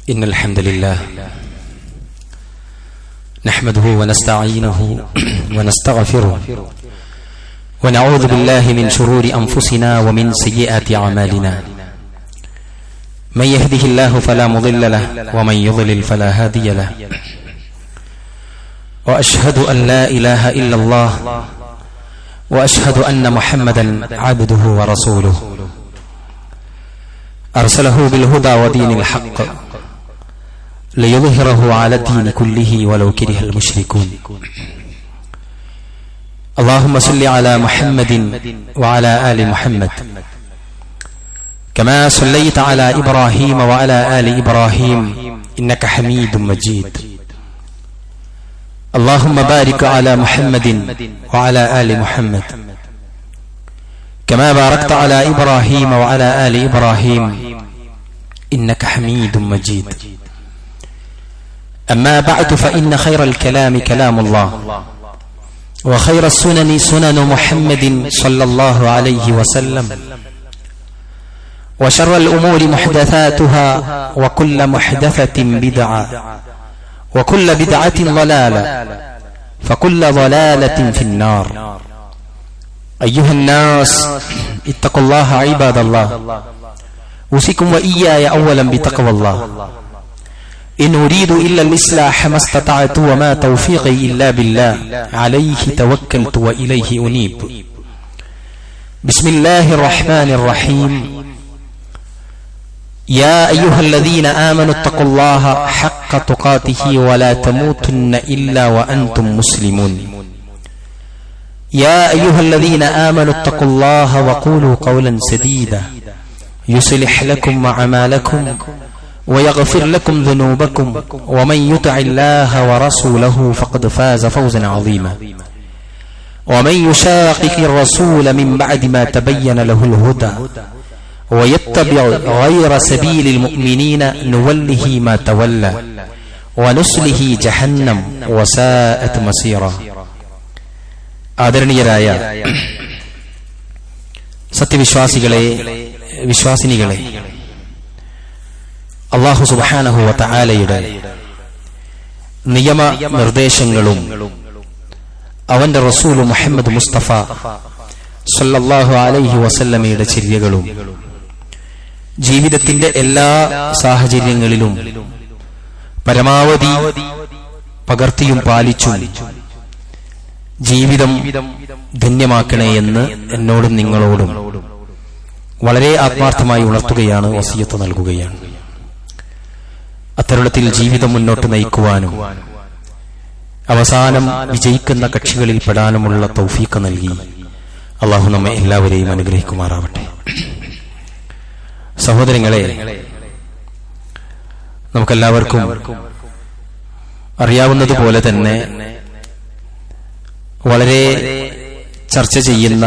إن الحمد لله نحمده ونستعينه ونستغفره ونعوذ بالله من شرور أنفسنا ومن سيئات أعمالنا من يهده الله فلا مضل له ومن يضلل فلا هادي له وأشهد أن لا إله إلا الله وأشهد أن محمدا عبده ورسوله أرسله بالهدى ودين الحق ليظهره على الدين كله ولو كره المشركون اللهم صل على محمد وعلى آل محمد كما صليت على إبراهيم وعلى آل إبراهيم إنك حميد مجيد اللهم بارك على محمد وعلى آل محمد كما باركت على إبراهيم وعلى آل إبراهيم إنك حميد مجيد أما بعد فإن خير الكلام كلام الله وخير السنن سنن محمد صلى الله عليه وسلم وشر الأمور محدثاتها وكل محدثة بدعة وكل بدعة ضلالة فكل ضلالة في النار أيها الناس اتقوا الله عباد الله أوصيكم وإياي أولا بتقوى الله إن أريد إلا الإصلاح ما استطعت وما توفيقي إلا بالله عليه توكلت وإليه أنيب بسم الله الرحمن الرحيم يا أيها الذين آمنوا اتقوا الله حق تقاته ولا تموتن إلا وأنتم مسلمون يا أيها الذين آمنوا اتقوا الله وقولوا قولا سديدا يصلح لكم أعمالكم ويغفر لكم ذنوبكم ومن يطع الله ورسوله فقد فاز فوزا عظيما ومن يشاقق الرسول من بعد ما تبين له الهدى ويتبع غير سبيل المؤمنين نوله ما تولى ونصله جهنم وساءت مصيرا ആദരണീയരായ സത്യവിശ്വാസികളെ വിശ്വാസിനികളെ അല്ലാഹു സുബ്ഹാനഹു വ തആലയുടെ നിയമ നിർദ്ദേശങ്ങളും അവന്റെ റസൂൽ മുഹമ്മദ് മുസ്തഫ സല്ലല്ലാഹു അലൈഹി വസല്ലമയുടെ ചര്യകളും ജീവിതത്തിന്റെ എല്ലാ സാഹചര്യങ്ങളിലും പരമാവധി പകർത്തിയും പാലിച്ചും ജീവിതം ധന്യമാക്കണേ എന്ന് എന്നോടും നിങ്ങളോടും വളരെ ആത്മാർത്ഥമായി ഉണർത്തുകയാണ്, വസിയത്ത് നൽകുകയാണ്. അത്തരുണത്തിൽ ജീവിതം മുന്നോട്ട് നയിക്കുവാനും അവസാനം വിജയിക്കുന്ന കക്ഷികളിൽ പെടാനുമുള്ള തൗഫീഖ് നൽകി അള്ളാഹു നമ്മെ എല്ലാവരെയും അനുഗ്രഹിക്കുമാറാവട്ടെ. സഹോദരങ്ങളെ, നമുക്കെല്ലാവർക്കും അറിയാവുന്നതുപോലെ തന്നെ വളരെ ചർച്ച ചെയ്യുന്ന,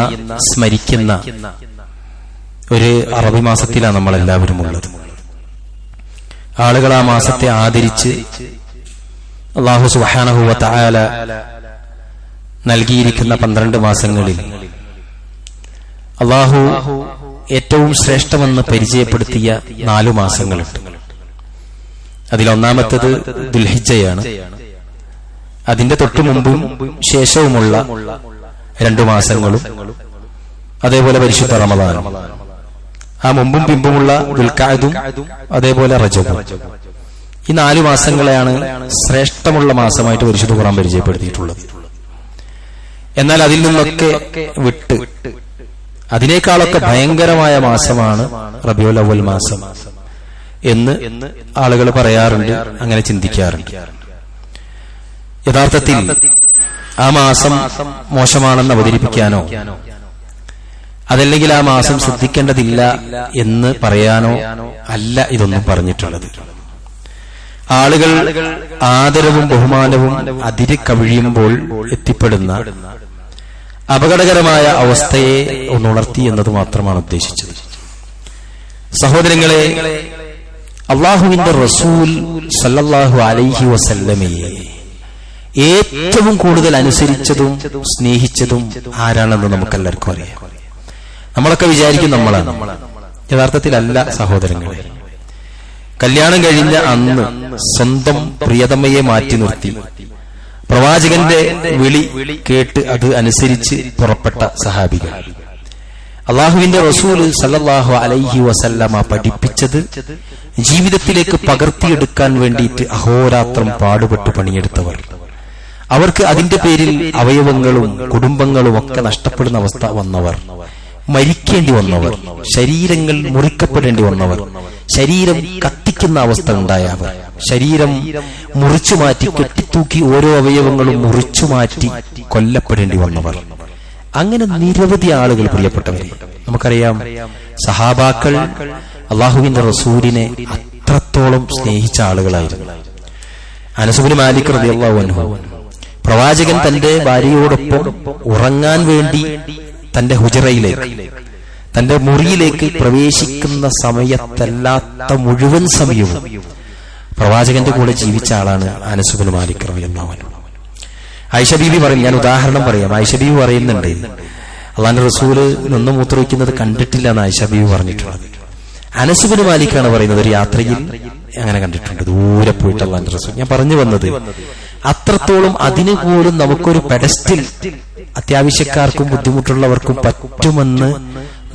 സ്മരിക്കുന്ന ഒരു അറബി മാസത്തിലാണ് നമ്മളെല്ലാവരും ഉള്ളത്. ആളുകൾ ആ മാസത്തെ ആദരിച്ച് അല്ലാഹു സുബ്ഹാനഹു വ തആല നൽകിയിരിക്കുന്ന 12 മാസങ്ങളിൽ അല്ലാഹു ഏറ്റവും ശ്രേഷ്ഠമെന്ന് പരിചയപ്പെടുത്തിയ 4 മാസങ്ങളുണ്ട്. അതിലൊന്നാമത്തത് ദുൽഹിജ്ജയാണ്. അതിന്റെ തൊട്ടു മുമ്പും ശേഷവുമുള്ള 2 മാസങ്ങളും അതേപോലെ പരിശുദ്ധ റമദാനും, ആ മുമ്പും പിമ്പുമുള്ള ദുൽഖഅദും അതേപോലെ റജബും. ഈ 4 മാസങ്ങളെയാണ് ശ്രേഷ്ഠമുള്ള മാസമായിട്ട് പരിശുദ്ധ ഖുർആൻ പരിചയപ്പെടുത്തിയിട്ടുള്ളത്. എന്നാൽ അതിൽ നിന്നൊക്കെ വിട്ട് അതിനേക്കാളൊക്കെ ഭയങ്കരമായ മാസമാണ് റബീഉൽ അവ്വൽ മാസം എന്ന് ആളുകൾ പറയാറുണ്ട്, അങ്ങനെ ചിന്തിക്കാറുണ്ട്. യഥാർത്ഥത്തിൽ ആ മാസം മോശമാണെന്ന് അവതരിപ്പിക്കാനോ അതല്ലെങ്കിൽ ആ മാസം ശ്രദ്ധിക്കേണ്ടതില്ല എന്ന് പറയാനോ അല്ല ഇതൊന്നും പറഞ്ഞിട്ടുള്ളത്. ആളുകൾ ആദരവും ബഹുമാനവും അതിര് കവിയുമ്പോൾ എത്തിപ്പെടുന്ന അപകടകരമായ അവസ്ഥയെ ഒന്നുണർത്തി എന്നത് മാത്രമാണ് ഉദ്ദേശിച്ചത്. സഹോദരങ്ങളെ, അല്ലാഹുവിന്റെ റസൂൽ സല്ലല്ലാഹു അലൈഹി വസല്ലമയെ ഏറ്റവും കൂടുതൽ അനുസരിച്ചതും സ്നേഹിച്ചതും ആരാണെന്ന് നമുക്കെല്ലാവർക്കും അറിയാം. നമ്മളൊക്കെ വിചാരിക്കും നമ്മളാണ്. യഥാർത്ഥത്തിലല്ല സഹോദരങ്ങളെ. കല്യാണം കഴിഞ്ഞ അന്ന് സ്വന്തം പ്രിയതമയെ മാറ്റി നിർത്തി പ്രവാചകന്റെ വിളി കേട്ട് അത് അനുസരിച്ച് പുറപ്പെട്ട സഹാബികൾ. അള്ളാഹുവിന്റെ റസൂൽ സല്ലല്ലാഹു അലൈഹി വസല്ലമ പഠിപ്പിച്ചത് ജീവിതത്തിലേക്ക് പകർത്തിയെടുക്കാൻ വേണ്ടിയിട്ട് അഹോരാത്രം പാടുപെട്ട് പണിയെടുത്തവർ, അവർക്ക് അതിന്റെ പേരിൽ അവയവങ്ങളും കുടുംബങ്ങളും ഒക്കെ നഷ്ടപ്പെടുന്ന അവസ്ഥ വന്നവർ, മരിക്കേണ്ടി വന്നവർ, ശരീരങ്ങൾ മുറിക്കപ്പെടേണ്ടി വന്നവർ, ശരീരം കത്തിക്കുന്ന അവസ്ഥ ഉണ്ടായവർ, ശരീരം മുറിച്ചു മാറ്റി കെട്ടിത്തൂക്കി ഓരോ അവയവങ്ങളും മുറിച്ചു മാറ്റി കൊല്ലപ്പെടേണ്ടി വന്നവർ, അങ്ങനെ നിരവധി ആളുകൾ. പ്രിയപ്പെട്ടവരെ, നമുക്കറിയാം സഹാബാക്കൾ അള്ളാഹുവിന്റെ റസൂലിനെ അത്രത്തോളം സ്നേഹിച്ച ആളുകളായിരുന്നു. അനസ് ഇബ്നു മാലിക് റളിയല്ലാഹു അൻഹു പ്രവാചകൻ തന്റെ ഭാര്യയോടൊപ്പം ഉറങ്ങാൻ വേണ്ടി തന്റെ ഹുജറയിലേക്ക്, തന്റെ മുറിയിലേക്ക് പ്രവേശിക്കുന്ന സമയത്തല്ലാത്ത മുഴുവൻ സമയവും പ്രവാചകന്റെ കൂടെ ജീവിച്ച ആളാണ് അനസ് ഇബ്നു മാലിക് റളിയല്ലാഹു അൻഹു. ആയിഷ ബീവി പറയും, ഞാൻ ഉദാഹരണം പറയാം. ആയിഷ ബീവി പറയുന്നുണ്ട്, അള്ളാഹുവിന്റെ റസൂല് നിന്ന് മൂത്രമൊഴിക്കുന്നത് കണ്ടിട്ടില്ല എന്ന് ആയിഷ ബീവി പറഞ്ഞിട്ടുള്ളത്. അനസ് ഇബ്നു മാലിക്കാണ് പറയുന്നത്, ഒരു യാത്രയിൽ അങ്ങനെ കണ്ടിട്ടുണ്ട്, ദൂരെ പോയിട്ട് അള്ളാഹുവിന്റെ റസൂൽ. ഞാൻ പറഞ്ഞു വന്നത്, അത്രത്തോളം അതിന് പോലും നമുക്കൊരു പെഡസ്റ്റിൽ അത്യാവശ്യക്കാർക്കും ബുദ്ധിമുട്ടുള്ളവർക്കും പറ്റുമെന്ന്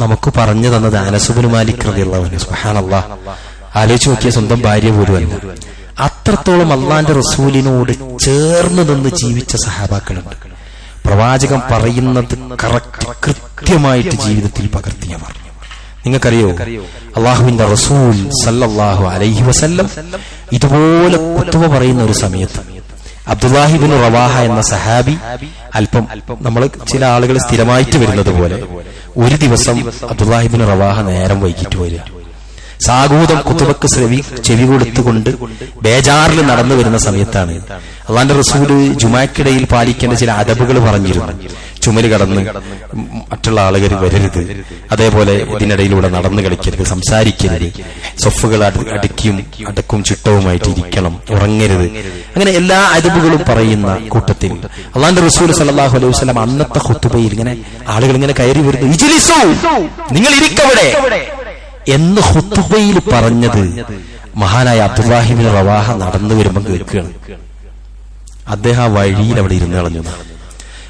നമുക്ക് പറഞ്ഞു തന്നത് അനസ് ഇബ്നു മാലിക് റളിയല്ലാഹു അൻഹു. സുബ്ഹാനല്ലാഹ്, ആലോചിച്ച് നോക്കിയ സ്വന്തം ഭാര്യ പോലുമല്ല, അത്രത്തോളം അള്ളാന്റെ റസൂലിനോട് ചേർന്ന് നിന്ന് ജീവിച്ച സഹാബാക്കളുണ്ട്. പ്രവാചകൻ പറയുന്നത് കൃത്യമായിട്ട് ജീവിതത്തിൽ പകർത്തിയവർ. നിങ്ങൾക്കറിയോ, അള്ളാഹുവിന്റെ റസൂൽ സല്ലല്ലാഹു അലൈഹി വസല്ലം ഇതുപോലെ ഖുതുബ പറയുന്ന ഒരു സമയത്ത് അബ്ദുല്ലാഹി ഇബ്നു റവാഹ എന്ന സഹാബി, അല്പം നമ്മൾ ചില ആളുകൾ സ്ഥിരമായിട്ട് വരുന്നത് പോലെ ഒരു ദിവസം അബ്ദുല്ലാഹി ഇബ്നു റവാഹ നേരം വൈകിട്ട് വരിക. സാഗൂതം കുത്തുബക്ക് ചെവി കൊടുത്തുകൊണ്ട് ബേജാറിൽ നടന്നു വരുന്ന സമയത്താണ് അള്ളാന്റെ റസൂല് ജുമാക്കിടയിൽ പാലിക്കേണ്ട ചില അദബുകൾ പറഞ്ഞിരുന്നു. ചുമല് കടന്ന് മറ്റുള്ള ആളുകൾ വരരുത്, അതേപോലെ ഇതിനിടയിലൂടെ നടന്നു കളിക്കരുത്, സംസാരിക്കരുത്, സൊഫുകൾ അടക്കും ചിട്ടവുമായിട്ട് ഇരിക്കണം, ഉറങ്ങരുത്, അങ്ങനെ എല്ലാ അദബുകളും പറയുന്ന കൂട്ടത്തിൽ അള്ളാന്റെ റസൂൽ സല്ലല്ലാഹു അലൈഹി വസല്ലം അന്നത്തെ ഖുതുബയിൽ ഇങ്ങനെ ആളുകൾ ഇങ്ങനെ കയറി വരുന്നു, ഇജ്ലിസു, നിങ്ങൾ ഇരിക്കവിടെ എന്ന് ഖുതുബയിൽ പറഞ്ഞത് മഹാനായ അബ്ദുല്ലാഹി ഇബ്നു റവാഹ നടന്നു വരുമ്പോൾ കേൾക്കുകയാണ്. അദ്ദേഹം ആ വഴിയിൽ അവിടെ ഇരുന്ന് കളഞ്ഞു.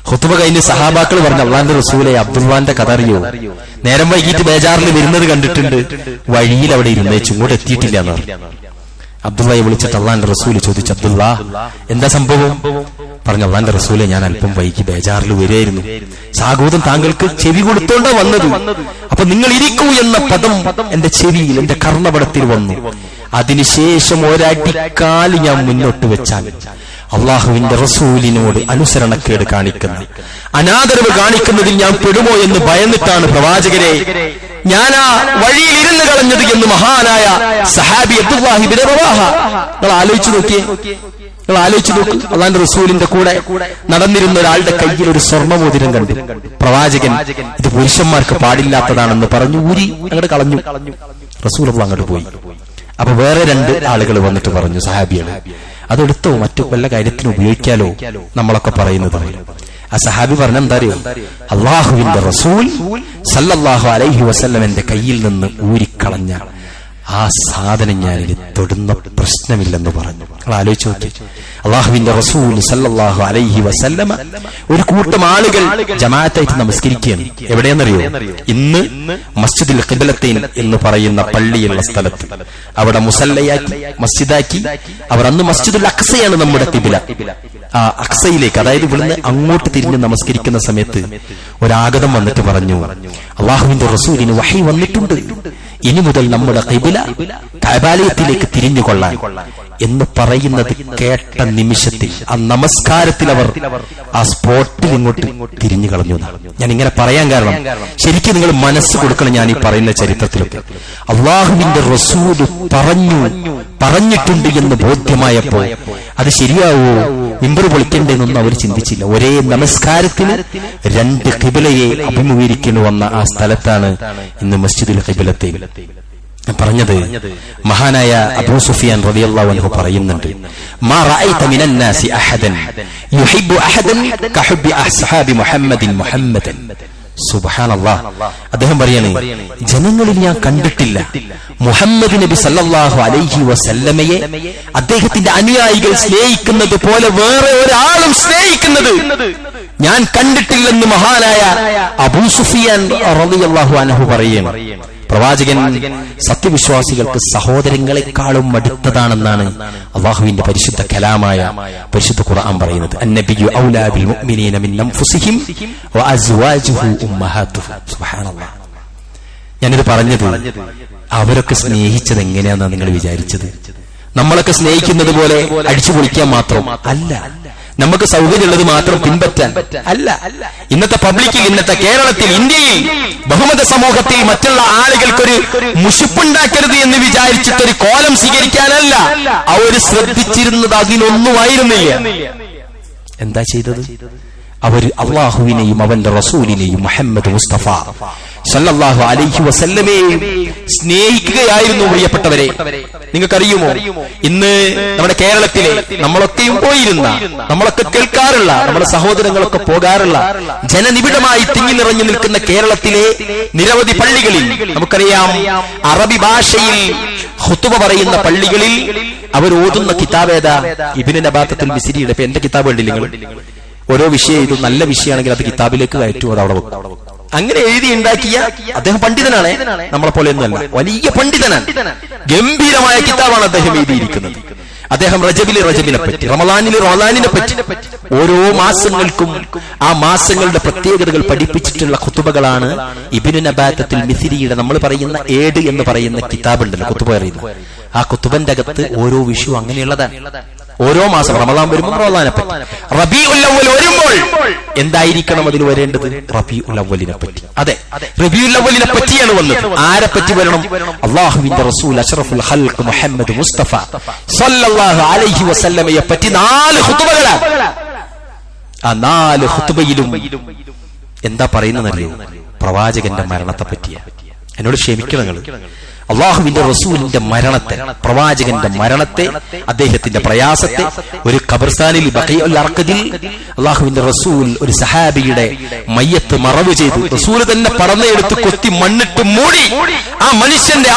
ഖുതുബ കഴിഞ്ഞ് സഹാബാക്കൾ പറഞ്ഞു, അള്ളാന്റെ റസൂലെ, അബ്ദുല്ലാന്റെ കഥ അറിയോ? നേരം വൈകിട്ട് ബേജാറിൽ വരുന്നത് കണ്ടിട്ടുണ്ട്, വഴിയിൽ അവിടെ ഇരുന്നേച്ചു, ഇങ്ങോട്ട് എത്തിയിട്ടില്ല എന്ന് പറഞ്ഞു. അബ്ദുള്ളയെ വിളിച്ചിട്ട് അള്ളാന്റെ റസൂല് ചോദിച്ചു, അബ്ദുല്ലാ, എന്താ സംഭവം? പറഞ്ഞു, അള്ളാന്റെ റസൂലെ, ഞാൻ അല്പം വൈകി ബേജാറിൽ വരികയായിരുന്നു, സാഗൂതം താങ്കൾക്ക് ചെവി കൊടുത്തോണ്ടാ വന്നത്, അപ്പൊ നിങ്ങൾ ഇരിക്കൂ എന്ന പദം എന്റെ ചെവിയിൽ, എന്റെ കർണപടത്തിൽ വന്നു. അതിനുശേഷം ഒരടിക്കാല് ഞാൻ മുന്നോട്ട് വെച്ചാൽ അള്ളാഹുവിന്റെ റസൂലിനോട് അനുസരണക്കേട് കാണിക്കുന്ന, അനാദരവ് കാണിക്കുന്നതിൽ ഞാൻ പെടുമോ എന്ന് ഭയന്നിട്ടാണ് പ്രവാചകരെ ഞാൻ ആ വഴിയിൽ ഇരുന്ന് കളഞ്ഞത് എന്ന് മഹാനായ സഹാബി അബ്ദുല്ലാഹി ഇബ്നു റവാഹ. നിങ്ങൾ ആലോചിച്ചു നോക്കിയേ, അള്ളാന്റെ റസൂലിന്റെ കൂടെ നടന്നിരുന്ന ഒരാളുടെ കയ്യിൽ ഒരു സ്വർണ്ണമോതിരം കണ്ടു. പ്രവാചകൻ ഇത് പുരുഷന്മാർക്ക് പാടില്ലാത്തതാണെന്ന് പറഞ്ഞു ഊരി അങ്ങോട്ട് കളഞ്ഞു. റസൂൽ അങ്ങോട്ട് പോയി. അപ്പൊ വേറെ രണ്ട് ആളുകൾ വന്നിട്ട് പറഞ്ഞു, സഹാബിയാണ്, അതെടുത്തോ, മറ്റു വല്ല കാര്യത്തിന് ഉപയോഗിക്കാലോ, നമ്മളൊക്കെ പറയുന്നത്. ആ സഹാബി പറഞ്ഞ എന്താ അറിയോ? അള്ളാഹുവിന്റെ റസൂൽ സല്ലല്ലാഹു അലൈഹി വസല്ലം എന്റെ കയ്യിൽ നിന്ന് ഊരിക്കളഞ്ഞ ആ സാധനം ഞാനിനി തൊടുന്ന പ്രശ്നമില്ലെന്ന് പറഞ്ഞു. നിങ്ങൾ ആലോചിച്ച് നോക്കി, അള്ളാഹുവിന്റെ റസൂൽ സല്ലല്ലാഹു അലൈഹി വസല്ലമ ഒരു കൂട്ടം ആളുകൾ ജമാഅത്തായിട്ട് നമസ്കരിക്കുകയാണ്. എവിടെയെന്നറിയോ? ഇന്ന് മസ്ജിദുൽ ഖിബ്ലത്തൈൻ എന്ന് പറയുന്ന പള്ളിയുള്ള സ്ഥലത്ത്, അവിടെ മുസല്ലയാക്കി, മസ്ജിദാക്കി. അവർ അന്ന് മസ്ജിദുൽ അഖ്സയാണ് നമ്മുടെ ഖിബ്ല. ആ അഖ്സയിലേക്ക്, അതായത് ഇവിടുന്ന് അങ്ങോട്ട് തിരിഞ്ഞ് നമസ്കരിക്കുന്ന സമയത്ത് ഒരാഗതം വന്നിട്ട് പറഞ്ഞു, അള്ളാഹുവിന്റെ റസൂലിന് വഹി വന്നിട്ടുണ്ട്, ഇനി മുതൽ നമ്മുടെ ഖിബ്ല കഅബാലയത്തിലേക്ക് തിരിഞ്ഞുകൊള്ളാൻ എന്ന് പറയുന്നത് കേട്ട നിമിഷത്തിൽ ആ നമസ്കാരത്തിൽ അവർ ആ സ്പോട്ടിൽ ഇങ്ങോട്ട് തിരിഞ്ഞു കളഞ്ഞു. ഞാൻ ഇങ്ങനെ പറയാൻ കാരണം, ശരിക്കും നിങ്ങൾ മനസ്സ് കൊടുക്കണം. ഞാൻ ഈ പറയുന്ന ചരിത്രത്തിലൊക്കെ അള്ളാഹുവിന്റെ റസൂൽ പറഞ്ഞിട്ടുണ്ട് എന്ന് ബോധ്യമായപ്പോ അത് ശരിയാവോ, മിമ്പർ പൊളിക്കണ്ടെന്നൊന്നും അവർ ചിന്തിച്ചില്ല. ഒരേ നമസ്കാരത്തിന് രണ്ട് ഖിബ്ലയെ അഭിമുഖീകരിക്കേണ്ടി വന്ന ആ സ്ഥലത്താണ് ഇന്ന് മസ്ജിദുൽ ഖിബ്ലത്തൈൻ. പറഞ്ഞത് മഹാനായ അബൂ സുഫിയാൻ റളിയല്ലാഹു അൻഹു പറയുന്നുണ്ട്, മാ റഅയ്ത മിനൻ നാസി അഹദൻ യുഹിബ്ബു അഹദൻ കഹുബ്ബി അസ്ഹാബി മുഹമ്മദിൻ മുഹമ്മദൻ. സുബ്ഹാനല്ലാഹ്. അദ്ദേഹം പറയാണ്, ജനങ്ങളിൽ ഞാൻ കണ്ടിട്ടില്ല മുഹമ്മദ് നബി സല്ലല്ലാഹു അലൈഹി വസല്ലമയെ അദ്ദേഹത്തിന്റെ അനുയായികൾ സ്നേഹിക്കുന്നത് പോലെ വേറെ ഒരാളും സ്നേഹിക്കുന്നത് ഞാൻ കണ്ടിട്ടില്ലെന്ന് മഹാനായ അബൂ സുഫിയാൻ റളിയല്ലാഹു അൻഹു പറയുന്നു. പ്രവാചകൻ സത്യവിശ്വാസികൾക്ക് സഹോദരങ്ങളെക്കാളും അടുത്തതാണെന്നാണ് അല്ലാഹുവിന്റെ പരിശുദ്ധ കലാമായ പരിശുദ്ധ ഖുർആൻ പറയുന്നത്. അന്നബിയു ഔലാ ബിൽ മുഅ്മിനീന മിൻ അൻഫുസിഹിം വഅസ്വാജുഹു ഉമ്മഹാതുഹും. സുബ്ഹാനല്ലാഹ്. ഞാനിത് പറഞ്ഞത് അവരൊക്കെ സ്നേഹിച്ചത് എങ്ങനെയാണെന്നാണ് നിങ്ങൾ വിചാരിച്ചത്? നമ്മളൊക്കെ സ്നേഹിക്കുന്നത് പോലെ അടിച്ചു പൊളിക്കാൻ മാത്രം അല്ല, നമുക്ക് സൗകര്യമുള്ളത് മാത്രം പിൻപറ്റാൻ അല്ല. ഇന്നത്തെ പബ്ലിക്കിൽ, ഇന്നത്തെ കേരളത്തിൽ, ഇന്ത്യയിൽ, ബഹുമത സമൂഹത്തിൽ മറ്റുള്ള ആളുകൾക്കൊരു മുഷിപ്പുണ്ടാക്കരുത് എന്ന് വിചാരിച്ചിട്ടൊരു കോലം സ്വീകരിക്കാനല്ല അവർ ശ്രദ്ധിച്ചിരുന്നത്. അതിനൊന്നുമായിരുന്നില്ല. എന്താ ചെയ്തത്? അവർ അള്ളാഹുവിനെയും അവന്റെ റസൂലിനെയും മുഹമ്മദ് മുസ്തഫ സല്ലല്ലാഹു അലൈഹി വസല്ലമയെയും സ്നേഹിക്കുകയായിരുന്നു. പ്രിയപ്പെട്ടവരെ, നിങ്ങൾക്കറിയുമോ, ഇന്ന് നമ്മുടെ കേരളത്തിലെ നമ്മളൊക്കെയും പോയിരുന്ന, നമ്മളൊക്കെ കേൾക്കാറുള്ള, നമ്മുടെ സഹോദരങ്ങളൊക്കെ പോകാറുള്ള, ജനനിബിഡമായി തിങ്ങി നിറഞ്ഞു നിൽക്കുന്ന കേരളത്തിലെ നിരവധി പള്ളികളിൽ നമുക്കറിയാം, അറബി ഭാഷയിൽ ഖുതുബ പറയുന്ന പള്ളികളിൽ അവർ ഓതുന്ന കിതാബ് ഏതാ? ഇബ്നു നബാത്തത്തുൽ മിസ്രിയുടെ. ഇപ്പൊ എന്റെ കിതാബ് കണ്ടില്ല നിങ്ങൾ? ഓരോ വിഷയം, ഇത് നല്ല വിഷയമാണെങ്കിൽ അത് കിതാബിലേക്ക് കയറ്റും, അത് അവിടെ വെക്കും. അങ്ങനെ എഴുതി ഉണ്ടാക്കിയ അദ്ദേഹം പണ്ഡിതനാണ്, നമ്മളെ പോലെയൊന്നുമല്ല, വലിയ പണ്ഡിതനാണ്. ഗംഭീരമായ കിതാബാണ് അദ്ദേഹം എഴുതിയിരിക്കുന്നത്. അദ്ദേഹം റജബിനെ പറ്റി, റമളാനിനെ പറ്റി, ഓരോ മാസങ്ങൾക്കും ആ മാസങ്ങളുടെ പ്രത്യേകതകൾ പഠിപ്പിച്ചിട്ടുള്ള ഖുതുബകളാണ് ഇബ്നു നബാത്തത്തുൽ മിസ്രിയുടെ നമ്മൾ പറയുന്ന ഏട് എന്ന് പറയുന്ന കിതാബ് ഉണ്ടല്ലോ, ഖുതുബ പറയുന്നത്. ആ ഖുതുബന്റെ അകത്ത് ഓരോ വിഷയവും അങ്ങനെയുള്ളതാണ്. ഓരോ മാസം റമളാൻ വരുമ്പോൾ റമളാനെ പറ്റി, റബീഉൽ അവ്വൽ വരുമ്പോൾ എന്തായിരിക്കണം അതിൽ വരേണ്ടത്? റബീഉൽ അവ്വലിനെ പറ്റി. അതെ, റബീഉൽ അവ്വലിനെ പറ്റിയാണ് വന്നത്. ആരെ പറ്റി വരണം? അല്ലാഹുവിന്റെ റസൂൽ അഷ്റഫുൽ ഖൽഖ് മുഹമ്മദ് മുസ്തഫ സല്ലല്ലാഹു അലൈഹി വസല്ലമയെ പറ്റി 4 ഖുതുബകളാണ്. ആ 4 ഖുതുബയിലും എന്താ പറയുന്നതറിയോ? പ്രവാചകന്റെ മരണത്തെ പറ്റിയാ. എന്നോട് ക്ഷമിക്കണം നിങ്ങൾ. അള്ളാഹുവിന്റെ റസൂലിന്റെ മരണത്തെ, പ്രവാചകന്റെ മരണത്തെ, അദ്ദേഹത്തിന്റെ പ്രയാസത്തെ ഒരു ഖബർസ്ഥാനിൽ ബഖീഉൽ അർഖദിൽ അള്ളാഹുവിന്റെ റസൂൽ ഒരു സഹാബിയുടെ മയ്യത്ത് മറവ് ചെയ്തു. റസൂൽ തന്നെ പറന്നെടുത്ത് കൊത്തി മണ്ണിട്ട് മൂടി. ആ മനുഷ്യന്റെ,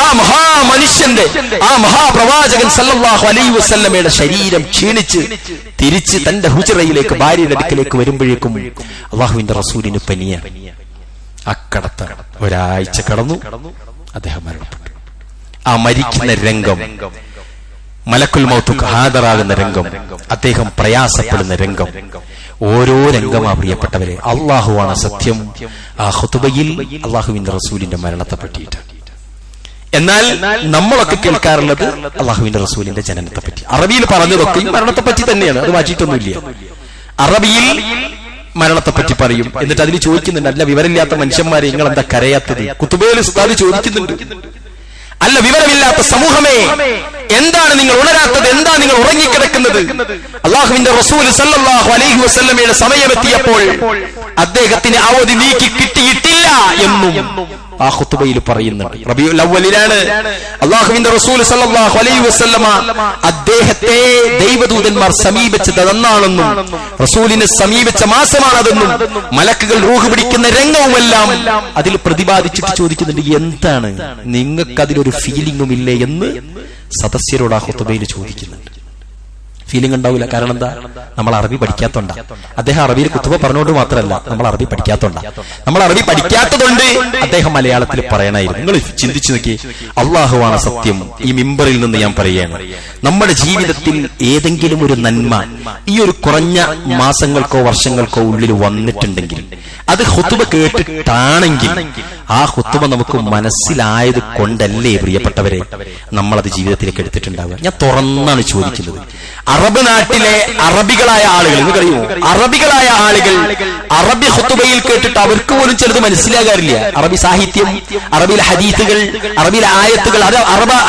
ആ മഹാപ്രവാചകൻ സല്ലല്ലാഹു അലൈഹി വസല്ലമയുടെ ശരീരം ക്ഷീണിച്ച് തിരിച്ച് തന്റെ ഹുജറയിലേക്ക്, ഭാര്യയുടെ അടുക്കലേക്ക് വരുമ്പോഴേക്കും അള്ളാഹുവിന്റെ റസൂലിന് പനിയാണ്. അക്കടത്ത ഒരാഴ്ച കടന്നു, അദ്ദേഹം മരണപ്പെട്ടു. ആ മരിക്കുന്ന രംഗം, മലക്കുൽ മൗത്ത് ഹാജറാകുന്ന രംഗം, അദ്ദേഹം പ്രയാസപ്പെടുന്ന രംഗം, ഓരോ രംഗമാ പ്രിയപ്പെട്ടവരെ. അള്ളാഹുവാണ് സത്യം. ആ ഖുതുബയിൽ അള്ളാഹുവിന്റെ റസൂലിന്റെ മരണത്തെ പറ്റിയിട്ട്. എന്നാൽ നമ്മളൊക്കെ കേൾക്കാറുള്ളത് അള്ളാഹുവിന്റെ റസൂലിന്റെ ജനനത്തെ പറ്റി. അറബിയിൽ പറഞ്ഞതൊക്കെ മരണത്തെ പറ്റി തന്നെയാണ്, അത് മാറ്റിയിട്ടൊന്നുമില്ല. അറബിയിൽ മരണത്തെ പറ്റി പറയും. എന്നിട്ട് അതിന് ചോദിക്കുന്നുണ്ട്, അല്ല വിവരമില്ലാത്ത മനുഷ്യന്മാരെ നിങ്ങൾ എന്താ കരയാത്തത്? ഖുതുബയിൽ ഉസ്താദ് ചോദിക്കുന്നുണ്ട്, അല്ല വിവരമില്ലാത്ത സമൂഹമേ, എന്താണ് നിങ്ങൾ ഉണരാത്തത്? എന്താ നിങ്ങൾ ഉറങ്ങിക്കിടക്കുന്നത്? അള്ളാഹുവിന്റെ റസൂൽ സല്ലല്ലാഹു അലൈഹി വസല്ലമയുടെ സമയമെത്തിയപ്പോൾ അദ്ദേഹത്തിന് അവധി നീക്കി കിട്ടിയിട്ടില്ല എന്നും ആ ഖുതുബയിൽ പറയുന്നുണ്ട്. റബീഉൽ അവ്വലിലാണ് അള്ളാഹുവിന്റെ റസൂൽ സല്ലല്ലാഹു അലൈഹി വസല്ലമ അദ്ദേഹത്തെ ദൈവദൂതന്മാർ സമീപിച്ചത് എന്നാണെന്നും റസൂലിനെ സമീപിച്ച മാസമാണതെന്നും മലക്കുകൾ റൂഹ് പിടിക്കുന്ന രംഗവുമെല്ലാം അതിൽ പ്രതിപാദിച്ചിട്ട് ചോദിക്കുന്നുണ്ട്, എന്താണ് നിങ്ങൾക്ക് അതിലൊരു ഫീലിംഗും ഇല്ലേ എന്ന് സദസ്യരോട് ആ ഖുതുബയിൽ ചോദിക്കുന്നുണ്ട്. ഫീലിംഗ് ഉണ്ടാവില്ല. കാരണം എന്താ? നമ്മൾ അറബി പഠിക്കാത്തോണ്ടാ. അദ്ദേഹം അറബിയിൽ ഖുതുബ പറഞ്ഞുകൊണ്ട് മാത്രമല്ല, നമ്മൾ അറബി പഠിക്കാത്തോണ്ടാ. നമ്മൾ അറബി പഠിക്കാത്തതുകൊണ്ട് അദ്ദേഹം മലയാളത്തിൽ പറയണായിരുന്നു. നിങ്ങൾ ചിന്തിച്ചു നോക്കി, അള്ളാഹുവാണ് സത്യം. ഈ മിമ്പറിൽ നിന്ന് ഞാൻ പറയുകയാണ്, നമ്മുടെ ജീവിതത്തിൽ ഏതെങ്കിലും ഒരു നന്മ ഈ ഒരു കുറഞ്ഞ മാസങ്ങൾക്കോ വർഷങ്ങൾക്കോ ഉള്ളിൽ വന്നിട്ടുണ്ടെങ്കിൽ, അത് ഖുതുബ കേട്ടിട്ടാണെങ്കിൽ, ആ ഖുതുബ നമുക്ക് മനസ്സിലായത് കൊണ്ടല്ലേ പ്രിയപ്പെട്ടവരെ നമ്മളത് ജീവിതത്തിലേക്ക് എടുത്തിട്ടുണ്ടാവുക. ഞാൻ തുറന്നാണ് ചോദിക്കുന്നത്. അറബ് നാട്ടിലെ അറബികളായ ആളുകൾ, നിങ്ങൾക്കറിയുമോ, അറബികളായ ആളുകൾ അറബി ഖുതുബയിൽ കേട്ടിട്ട് അവർക്ക് പോലും ചിലത് മനസ്സിലാകാറില്ല. അറബി സാഹിത്യം, അറബിയിലെ ഹദീസുകൾ, അറബിയിലെ ആയത്തുകൾ, അത്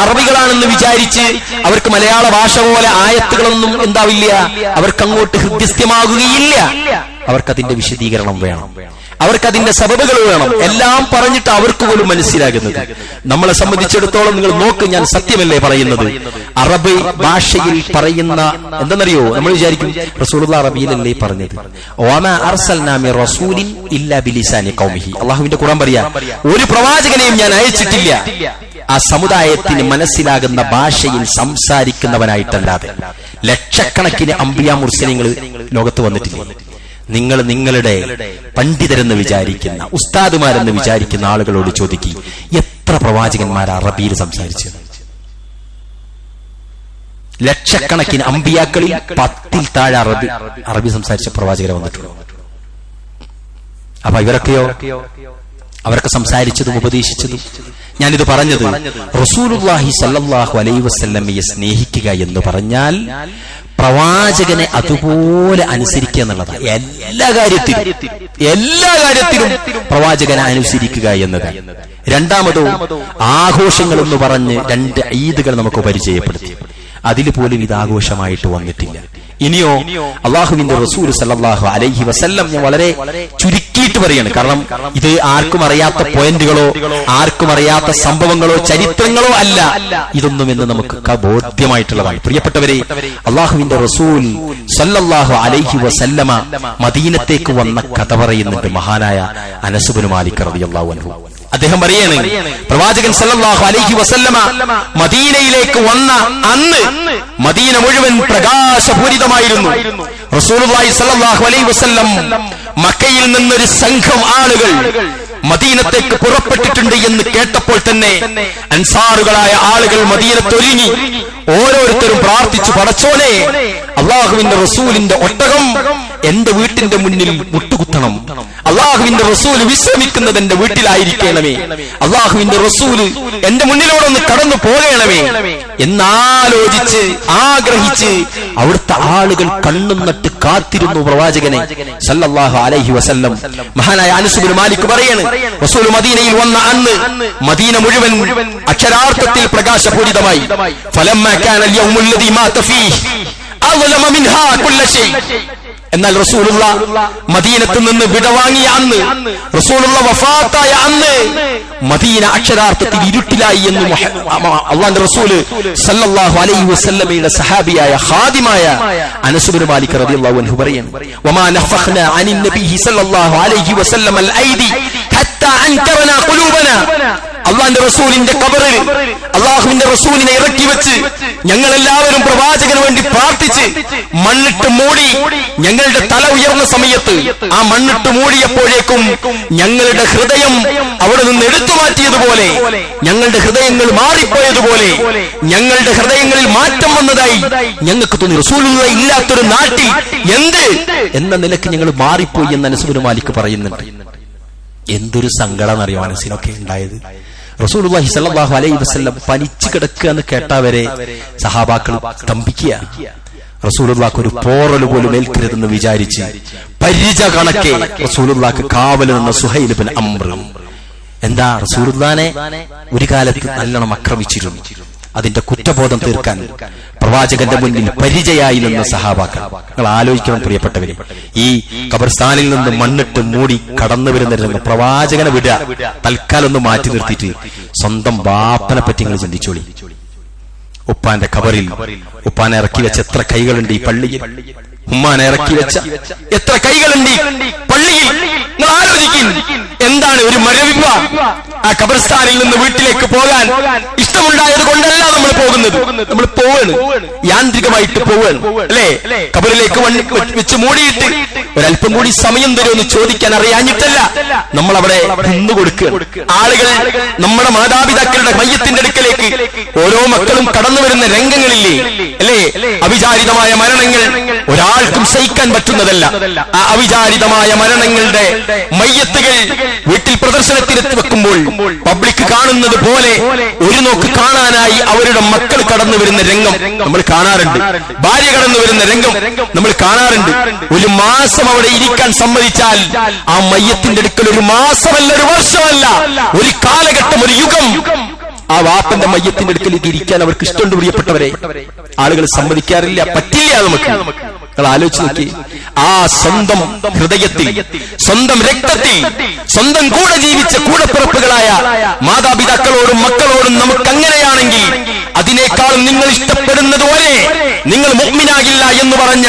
അറബികളാണെന്ന് വിചാരിച്ച് അവർക്ക് മലയാള ഭാഷ പോലെ ആയത്തുകളൊന്നും എന്താവില്ല, അവർക്ക് അങ്ങോട്ട് ഹൃദ്യസ്ഥമാകുകയില്ല. അവർക്കതിന്റെ വിശദീകരണം വേണം. അവർക്ക് അതിന്റെ സബബുകൾ വേണം. എല്ലാം പറഞ്ഞിട്ട് അവർക്ക് പോലും മനസ്സിലാകുന്നത്. നമ്മളെ സംബന്ധിച്ചിടത്തോളം നിങ്ങൾ നോക്ക്, ഞാൻ സത്യമല്ലേ പറയുന്നത്. അറബ് ഭാഷയിൽ പറയുന്ന എന്തെന്നറിയോ, നമ്മൾ വിചാരിക്കും റസൂലുള്ളാഹി അറബിയിലല്ലേ പറഞ്ഞത്. വമാ അർസൽനാ മിർ റസൂലിൻ ഇല്ലാ ബിലിസാനി ഖൗമിഹി. അല്ലാഹുവിന്റെ ഖുർആൻ പറയാ, ഒരു പ്രവാചകനെയും ഞാൻ അയച്ചിട്ടില്ല ആ സമുദായത്തിന് മനസ്സിലാകുന്ന ഭാഷയിൽ സംസാരിക്കുന്നവനായിട്ടല്ലാതെ. ലക്ഷക്കണക്കിന് അംബിയാ മുർസലീങ്ങൾ ലോകത്ത് വന്നിട്ടില്ല. നിങ്ങൾ നിങ്ങളുടെ പണ്ഡിതരെന്ന് വിചാരിക്കുന്ന, ഉസ്താദുമാരെന്ന് വിചാരിക്കുന്ന ആളുകളോട് ചോദിക്കുക, എത്ര പ്രവാചകന്മാർ അറബിയിൽ സംസാരിച്ചു? ലക്ഷക്കണക്കിന് അംബിയാക്കളിൽ 10ൽ താഴെ അറബി സംസാരിച്ച പ്രവാചകരെ വന്നിട്ടുള്ളൂ. അപ്പൊ ഇവരൊക്കെയോ, അവരൊക്കെ സംസാരിച്ചതും ഉപദേശിച്ചതും. ഞാനിത് പറഞ്ഞത് റസൂലുള്ളാഹി സ്വല്ലല്ലാഹു അലൈഹി വസല്ലമയെ സ്നേഹിക്കുക എന്ന് പറഞ്ഞാൽ പ്രവാചകനെ അതുപോലെ അനുസരിക്കുക എന്നുള്ളതാണ്. എല്ലാ കാര്യത്തിലും പ്രവാചകനെ അനുസരിക്കുക എന്നത്. രണ്ടാമതോ, ആഘോഷങ്ങൾ എന്ന് പറഞ്ഞ് 2 ഈദുകൾ നമുക്ക് പരിചയപ്പെടുത്തി. അതിൽ പോലും ഇത് ആഘോഷമായിട്ട് വന്നിട്ടില്ല. ഇനിയോ അള്ളാഹുവിന്റെ റസൂൽ സല്ലല്ലാഹു അലൈഹി വസല്ലം, ഞാൻ വളരെ ചുരുക്കിയിട്ട് പറയാണ്, കാരണം ഇത് ആർക്കും അറിയാത്ത പോയിന്റുകളോ ആർക്കും അറിയാത്ത സംഭവങ്ങളോ ചരിത്രങ്ങളോ അല്ല, ഇതൊന്നും എന്ന് നമുക്ക് ബോധ്യമായിട്ടുള്ളതാണ്. പ്രിയപ്പെട്ടവരെ, അള്ളാഹുവിന്റെ റസൂൽ സല്ലല്ലാഹു അലൈഹി വസല്ലമ മദീനത്തേക്ക് വന്ന കഥ പറയുന്നുണ്ട് മഹാനായ അനസ് ഇബ്നു മാലിക് റളിയല്ലാഹു അൻഹു. അദ്ദേഹം പറയാണ്, പ്രവാചകൻ സല്ലല്ലാഹു അലൈഹി വസല്ലമ മദീനയിലേക്ക് വന്ന അന്ന് മദീന മുഴുവൻ പ്രകാശപൂരിതമായിരുന്നു. റസൂലുള്ളാഹി സല്ലല്ലാഹു അലൈഹി വസല്ലം മക്കയിൽ നിന്നൊരു സംഘം ആളുകൾ മദീനത്തേക്ക് പുറപ്പെട്ടിട്ടുണ്ട് എന്ന് കേട്ടപ്പോൾ തന്നെ അൻസാറുകളായ ആളുകൾ മദീനത്തൊരുങ്ങി ഓരോരുത്തരും പ്രാർത്ഥിച്ചു, പടച്ചോനെ, അള്ളാഹുവിന്റെ റസൂലിന്റെ ഒട്ടകം എന്റെ വീട്ടിന്റെ മുന്നിൽ മുട്ടുകുത്തണം, അള്ളാഹുവിന്റെ റസൂല് വിശ്രമിക്കുന്നത് എന്റെ വീട്ടിലായിരിക്കണമേ, അള്ളാഹുവിന്റെ റസൂല് എന്റെ മുന്നിലൂടെ കടന്നു പോകണമേ എന്നാലോചിച്ച് ആഗ്രഹിച്ച് അവിടുത്തെ ആളുകൾ കണ്ണും നട്ട് കാത്തിരുന്നു പ്രവാചകനെ സല്ലല്ലാഹു അലൈഹി വസല്ലം. മഹാനായ അനസ് ഇബ്നു മാലിക് പറയാണ്, റസൂൽ മദീനയിൽ വന്ന അന്ന് മദീന മുഴുവൻ അക്ഷരാർത്ഥത്തിൽ പ്രകാശപൂരിതമായി. ഫലമ്മ കാന അൽ-യൗമുൽ ലദീ മാത ഫീഹി അളമ മിൻഹാ കുല്ല ശൈ. എന്നാൽ റസൂലുള്ള മദീനത്ത് നിന്ന് വിടവാങ്ങിയ അന്ന്, റസൂലുള്ള വഫാത്തായ അന്ന് മദീന അക്ഷരാർത്ഥത്തിൽ ഇരുട്ടിലായി എന്ന് അല്ലാഹുവിന്റെ റസൂല് സല്ലല്ലാഹു അലൈഹി വസല്ലമയുടെ സഹാബിയായ ഖാദിമായ അനസ് ഇബ്നു മാലിക് റളിയല്ലാഹു അൻഹു പറയുന്നു, വമാ നഫഖ്നാ അനിൻ നബിയ്യി സല്ലല്ലാഹു അലൈഹി വസല്ലം അൽ ഐദി ഹത്താ അൻകറനാ ഖുലൂബനാ. അള്ളാന്റെ റസൂലിന്റെ ഖബറിൽ അള്ളാഹുവിന്റെ റസൂലിനെ ഇറക്കി വെച്ച് ഞങ്ങളെല്ലാവരും പ്രവാചകന് വേണ്ടി പ്രാർത്ഥിച്ച് മണ്ണിട്ട് മൂടി ഞങ്ങളുടെ തല ഉയർന്ന സമയത്ത് ആ മണ്ണിട്ട് മൂടിയപ്പോഴേക്കും ഞങ്ങളുടെ ഹൃദയം അവിടെ നിന്ന് എടുത്തു മാറ്റിയതുപോലെ, ഞങ്ങളുടെ ഹൃദയങ്ങൾ മാറിപ്പോയതുപോലെ, ഞങ്ങളുടെ ഹൃദയങ്ങളിൽ മാറ്റം വന്നതായി ഞങ്ങൾക്ക് തോന്നി. റസൂലുള്ളാഹി ഇല്ലാത്തൊരു നാട്ടിൽ എന്ത് എന്ന നിലയ്ക്ക് ഞങ്ങൾ മാറിപ്പോയി എന്ന് അനസ് ഇബ്നു മാലിക് പറയുന്നുണ്ട്. എന്തൊരു സങ്കടം അറിയോ മനസ്സിനൊക്കെ ഉണ്ടായത്. റസൂലുള്ളാഹി സ്വല്ലല്ലാഹു അലൈഹി വസല്ലം പനിച്ചു കിടക്കുക എന്ന് കേട്ടവരെ സഹാബാക്കൾ സ്തംഭിക്കുക. റസൂലുള്ളാഹിക്ക് ഒരു പോറൽ പോലും ഏൽക്കരുതെന്ന് വിചാരിച്ച് പരിച കണക്കെ റസൂലുള്ളാഹിക്ക് കാവൽ നിന്ന സുഹൈൽ ഇബ്നു അംർ. എന്താ, റസൂലുള്ളാഹിനെ ഒരു കാലത്ത് നല്ലോണം ആക്രമിച്ചിരുന്നു. അതിന്റെ കുറ്റബോധം തീർക്കാൻ പ്രവാചകന്റെ മുന്നിൽ പരിചയായി നിന്ന സഹാബാക്കൾ. നിങ്ങൾ ആലോചിക്കണം പ്രിയപ്പെട്ടവരെ, ഈ ഖബർസ്ഥാനിൽ നിന്ന് മണ്ണിട്ട് മൂടി കടന്നു വരുന്ന പ്രവാചകനെ വിടുക, തൽക്കാലം ഒന്ന് മാറ്റി നിർത്തിയിട്ട് സ്വന്തം ബാപ്പനെ പറ്റി നിങ്ങൾ ചിന്തിച്ചോളി. ഉപ്പാന്റെ ഖബറിൽ ഉപ്പാനെ ഇറക്കി വെച്ച എത്ര കൈകളുണ്ട് ഈ പള്ളിയിൽ, ഉമ്മാനെ ഇറക്കി വെച്ച എത്ര കൈകളുണ്ട് ഈ പള്ളിയിൽ. നിങ്ങൾ ആലോചിക്കും, എന്താണ് ഒരു മരവിപ്പ. ആ ഖബർസ്ഥാനിൽ നിന്ന് വീട്ടിലേക്ക് പോകാൻ ഇഷ്ടമുണ്ടായത് കൊണ്ടല്ല നമ്മൾ പോകുന്നത്, നമ്മൾ പോവാണ്, യാന്ത്രികമായിട്ട് പോവാണ്, അല്ലേ? ഖബറിലേക്ക് വെച്ച് മൂടിയിട്ട് ഒരല്പം കൂടി സമയം തരുമെന്ന് ചോദിക്കാൻ അറിയാഞ്ഞിട്ടല്ല നമ്മൾ അവിടെ നിന്ന് കൊടുക്കുക. ആളുകൾ നമ്മുടെ മാതാപിതാക്കളുടെ മയ്യത്തിന്റെ അടുക്കലേക്ക് ഓരോ മക്കളും കടന്നു വരുന്ന രംഗങ്ങളില്ലേ, അല്ലേ? അവിചാരിതമായ മരണങ്ങൾ ഒരാൾക്കും സഹിക്കാൻ പറ്റുന്നതല്ല. ആ അവിചാരിതമായ മരണങ്ങളുടെ മയ്യത്തുകൾ വീട്ടിൽ പ്രദർശനത്തിനെത്തി വെക്കുമ്പോൾ പബ്ലിക് കാണുന്നത് പോലെ ഒരു നോക്ക് കാണാനായി അവരുടെ മക്കൾ കടന്നു വരുന്ന രംഗം നമ്മൾ കാണാറുണ്ട്. ഭാര്യ കടന്നു വരുന്ന രംഗം നമ്മൾ കാണാറുണ്ട്. ഒരു മാസം അവിടെ ഇരിക്കാൻ സമ്മതിച്ചാൽ ആ മയ്യത്തിന്റെ അടുക്കൽ ഒരു മാസമല്ല, ഒരു വർഷമല്ല, ഒരു കാലഘട്ടം, ഒരു യുഗം ആ വാപ്പന്റെ മയ്യത്തിന്റെ അടുക്കൽ ഇരിക്കാൻ അവർക്ക് ഇഷ്ടമുണ്ട്. പ്രിയപ്പെട്ടവരെ, ആളുകൾ സമ്മതിക്കാറില്ല, പറ്റില്ല. നമുക്ക് നിങ്ങൾ ആലോചിച്ച് നോക്കി, ആ സ്വന്തം ഹൃദയത്തിൽ, സ്വന്തം രക്തത്തിൽ, സ്വന്തം കൂടെ ജീവിച്ച കൂടപ്പിറപ്പുകളായ മാതാപിതാക്കളോടും മക്കളോടും നമുക്ക് അങ്ങനെയാണെങ്കിൽ അതിനേക്കാളും നിങ്ങൾ ഇഷ്ടപ്പെടുന്നതുപോലെ നിങ്ങൾ മുഅ്മിനാകില്ല എന്ന് പറഞ്ഞ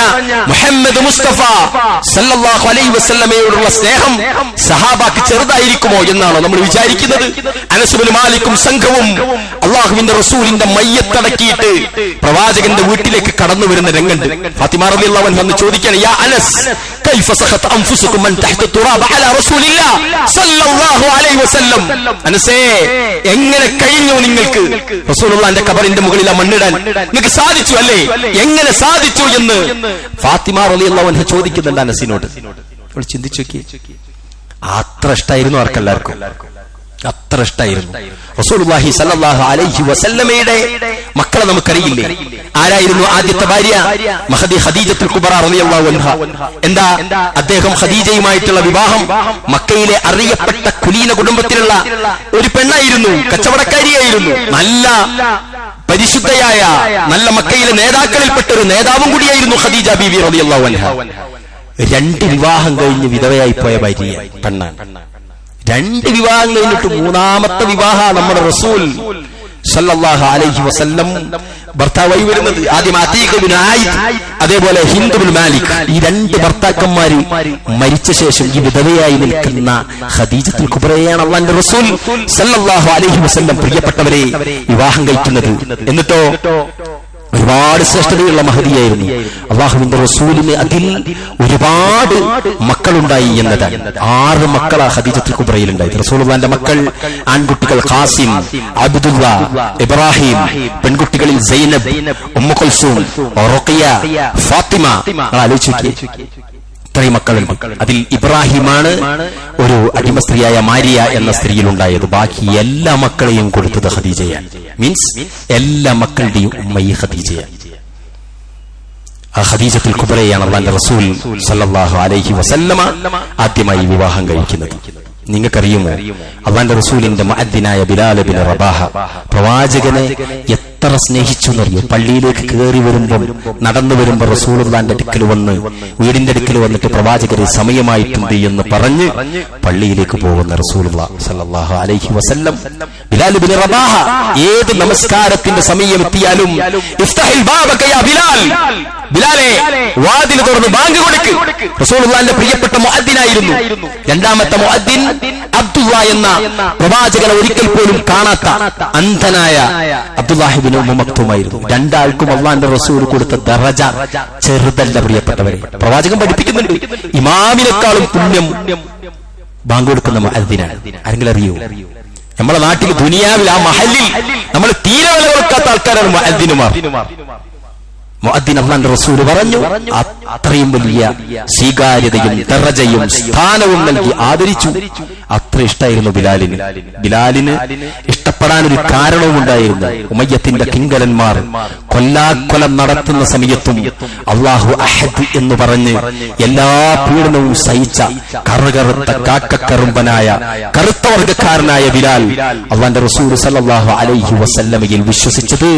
മുഹമ്മദ് മുസ്തഫ സല്ലല്ലാഹു അലൈഹി വസല്ലമയോടുള്ള സ്നേഹം സഹാബാക്ക് ചെറുതായിരിക്കുമോ എന്നാണോ നമ്മൾ വിചാരിക്കുന്നത്? അനസ് ഇബ്നു മാലിക്കും സംഘവും അള്ളാഹുവിന്റെ റസൂലിന്റെ മയ്യത്തടക്കിയിട്ട് പ്രവാചകന്റെ വീട്ടിലേക്ക് കടന്നു വരുന്ന രംഗുണ്ട്. ഫാത്തിമ റളിയല്ലാഹു അൻഹ വന്ന് ചോദിക്കുകയാണ്, യാ അനസ് കൈഫ സഖത അൻഫുസുകും മൻ തഹ്ത തുറാബ അലാ റസൂലില്ലാഹ് സല്ലല്ലാഹു അലൈഹി വസല്ലം. അനസേ, എങ്ങനെ കഴിഞ്ഞു നിങ്ങൾക്ക് റസൂലുള്ളാഹിന്റെ ഖബറിന്റെ മുകളിൽ ആ മണ്ണിടാൻ? നിങ്ങൾക്ക് സാധിച്ചു അല്ലേ? എങ്ങനെ സാധിച്ചു എന്ന് ഫാത്തിമ റളിയല്ലാഹു അൻഹ ചോദിക്കുന്നുണ്ട് അനസിനോട്. അവൾ ചിന്തിച്ചു നോക്കി, അത്ര ഇഷ്ടായിരുന്നു ആർക്കെല്ലാവർക്കും, അത്ര ഇഷ്ടായിരുന്നു. റസൂലുള്ളാഹി സല്ലല്ലാഹു അലൈഹി വസല്ലമയുടെ മക്കളെ നമുക്കറിയില്ലേ? ആരായിരുന്നു ആദ്യത്തെ ഭാര്യ? മഹദി ഖദീജത്തുൽ കുബ്ര റളിയല്ലാഹു അൻഹ. എന്താ അദ്ദേഹം ഖദീജയുമായിട്ടുള്ള വിവാഹം മക്കയിലെ അറിയപ്പെട്ട കുലീന കുടുംബത്തിലുള്ള ഒരു പെണ്ണായിരുന്നു, കച്ചവടക്കാരിയായിരുന്നു, നല്ല പരിശുദ്ധയായ നല്ല മക്കയിലെ നേതാക്കളിൽപ്പെട്ട ഒരു നേതാവും കൂടിയായിരുന്നു ഖദീജ ബീവി റളിയല്ലാഹു അൻഹ. 2 വിവാഹം കഴിഞ്ഞ് വിധവയായി പോയ ഭാര്യ പെണ്ണാണ്. 2 വിവാഹം കഴിഞ്ഞിട്ട് 3ാമത്തെ വിവാഹ നമ്മുടെ റസൂൽ സല്ലല്ലാഹു അലൈഹി വസല്ലം ഭർത്താവായി വരുന്നത്. ആദ്യം അതീഖ് ഇബ്നു ആയിദ്, അതേപോലെ ഹിന്ദ് ഇബ്നു മാലിക്. ഈ 2 ഭർത്താക്കന്മാര് മരിച്ച ശേഷം ഈ വിധവയായി നിൽക്കുന്ന ഖദീജത്തുൽ കുബ്രയെയാണ് അല്ലാഹുവിന്റെ റസൂൽ സല്ലല്ലാഹു അലൈഹി വസല്ലം പ്രിയപ്പെട്ടവരെ വിവാഹം കഴിക്കുന്നത്. എന്നിട്ടോ ഒരുപാട് ശ്രേഷ്ഠതയുള്ള മഹദിയായിരുന്നു. അള്ളാഹുവിന്റെ റസൂലിന് അതിൽ ഒരുപാട് മക്കളുണ്ടായി എന്നതാണ്. 6 മക്കളാ ഖദീജത്തുൽ കുബ്രയിൽ ഉണ്ടായത്. റസൂലുള്ളാഹിന്റെ മക്കൾ ആൺകുട്ടികൾ ഖാസിം, അബ്ദുല്ല, ഇബ്രാഹിം, പെൺകുട്ടികളിൽ Zainab, Umm Kulthum, Ruqayyah, Fatimah. ആലോചിച്ചു നോക്കിയേ, ഇത്രയും മക്കളുണ്ട്. അതിൽ ഇബ്രാഹിമാണ് ഒരു അടിമ സ്ത്രീയായ മാരിയ എന്ന സ്ത്രീയിലുണ്ടായത്. ബാക്കി എല്ലാ മക്കളെയും കൊടുത്തത് ഖദീജയാണ്. മീൻസ് എല്ലാ മക്കളുടെയും ഉമ്മ ഈ ഖദീജയാണ്. ആ ഖദീജത്തുൽ കുബ്രയാണ് അല്ലാഹുവിന്റെ റസൂൽ സല്ലല്ലാഹു അലൈഹി വസല്ലമ ആദ്യമായി വിവാഹം കഴിക്കുന്നത്. നിങ്ങൾക്കറിയുമോ, അല്ലാഹുവിന്റെ റസൂലിന്റെ മുഅദ്ദിനായ ബിലാൽ ഇബ്നു റബാഹ പ്രവാചകനെ എത്ര സ്നേഹിച്ചു എന്നറിയോ? പള്ളിയിലേക്ക് കയറി വരുമ്പോൾ, നടന്നു വരുമ്പോൾ റസൂലുള്ളാഹിന്റെ അടുക്കൽ വന്ന്, വീടിന്റെ അടുക്കൽ വന്നിട്ട് പ്രവാചകരെ സമയമായിട്ടുണ്ട് എന്ന് പറഞ്ഞ് പള്ളിയിലേക്ക് പോകുന്ന റസൂലുള്ളാഹി സ്വല്ലല്ലാഹു അലൈഹി വസല്ലം ബിലാൽ ഇബ്നു റബാഹ ഏത് നമസ്കാരത്തിന്റെ സമയം എത്തിയാലും ഇഫ്തഹിൽ ബാബക യാ ബിലാൽ, ബിലാലെ വാതിൽ തുറന്ന് ബാങ്ക് കൊടുക്ക്. റസൂലുള്ളാഹിന്റെ പ്രിയപ്പെട്ട മുഅദ്ദിനായിരുന്നു. 2ാമത്തെ മുഅദ്ദിൻ അബ്ദുള്ള എന്ന പ്രവാചകനെ ഒരിക്കൽ പോലും കാണാത്ത അന്ധനായ അബ്ദുല്ലാഹി ഇബ്നു ഉമ്മ മക്തൂമായിരുന്നു. 2 ആൾക്കും അല്ലാഹുവിന്റെ റസൂൽ കൊടുത്ത ദറജ ചെറുതല്ല പ്രിയപ്പെട്ടവരെ. പ്രവാചകൻ പഠിപ്പിക്കുന്നുണ്ട്, ഇമാമിനേക്കാളും പുണ്യം ബാങ്ക് കൊടുക്കുന്ന മുഅദ്ദിനാണ്. ആരെങ്കിലും അറിയോ? നമ്മുടെ നാട്ടിൽ ദുനിയാവിൽ ആ മഹല്ലിൽ നമ്മൾ തീരെ വില കൊടുക്കാത്ത ആൾക്കാരാണ് മുഅദ്ദിനുമാർ. മുഅദ്ദിൻ അല്ലാഹുവിന്റെ റസൂൽ പറഞ്ഞു, അത്രയും വലിയ സ്വീകാര്യതയും ദറജയും സ്ഥാനവും നൽകി ആദരിച്ചു. അത്ര ഇഷ്ടായിരുന്നു ബിലാലിന്. ബിലാലിന് ഇഷ്ടപ്പെടാനൊരു കാരണവും ഉണ്ടായിരുന്നു. ഉമയ്യത്തിന്റെ കിങ്കരന്മാർ കൊല്ലാക്കൊലം നടത്തുന്ന സമയത്തും അല്ലാഹു അഹദ് എന്ന് പറഞ്ഞ് എല്ലാ പീഡനവും സഹിച്ച കറുകറുത്ത കാക്കക്കറുമ്പനായ കറുത്ത വർഗക്കാരനായ ബിലാൽ അല്ലാഹുവിന്റെ റസൂൽ സല്ലല്ലാഹു അലൈഹി വസല്ലമയിൽ വിശ്വസിച്ചത്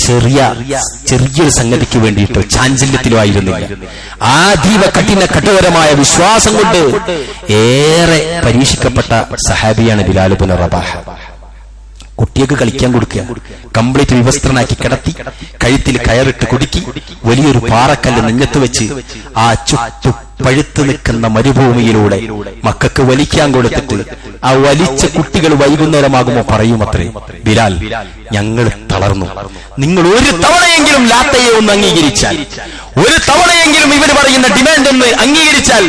ചെറിയൊരു സംഗതിക്ക് വേണ്ടിയിട്ടോ ചാഞ്ചല്യത്തിലോ ആയിരുന്നില്ല. ആദീവ കഠോരമായ വിശ്വാസം കൊണ്ട് ഏറെ പരീക്ഷിക്കപ്പെട്ട സഹാബിയാണ് ബിലാൽ ഇബ്നു റബാഹ. കുട്ടിയൊക്കെ കളിക്കാൻ കൊടുക്കുക, കംപ്ലീറ്റ് വിവസ്ത്രനാക്കി കിടത്തി, കഴുത്തിൽ കയറിട്ട് കുടുക്കി, വലിയൊരു പാറക്കല്ല് നെഞ്ഞത്ത് വെച്ച് ആ ചുട്ടു പഴുത്തു നിൽക്കുന്ന മരുഭൂമിയിലൂടെ മക്കൾക്ക് വലിക്കാൻ കൊടുത്തിട്ട് ആ വലിച്ച കുട്ടികൾ വൈകുന്നേരമാകുമോ പറയുമത്രേ, ബിലാൽ ഞങ്ങൾ തളർന്നു, നിങ്ങൾ ഒരു തവണയെങ്കിലും ലാത്തയെ ഒന്ന് അംഗീകരിച്ചാൽ, ഒരു തവണയെങ്കിലും ഇവർ പറയുന്ന ഡിമാൻഡ് ഒന്ന് അംഗീകരിച്ചാൽ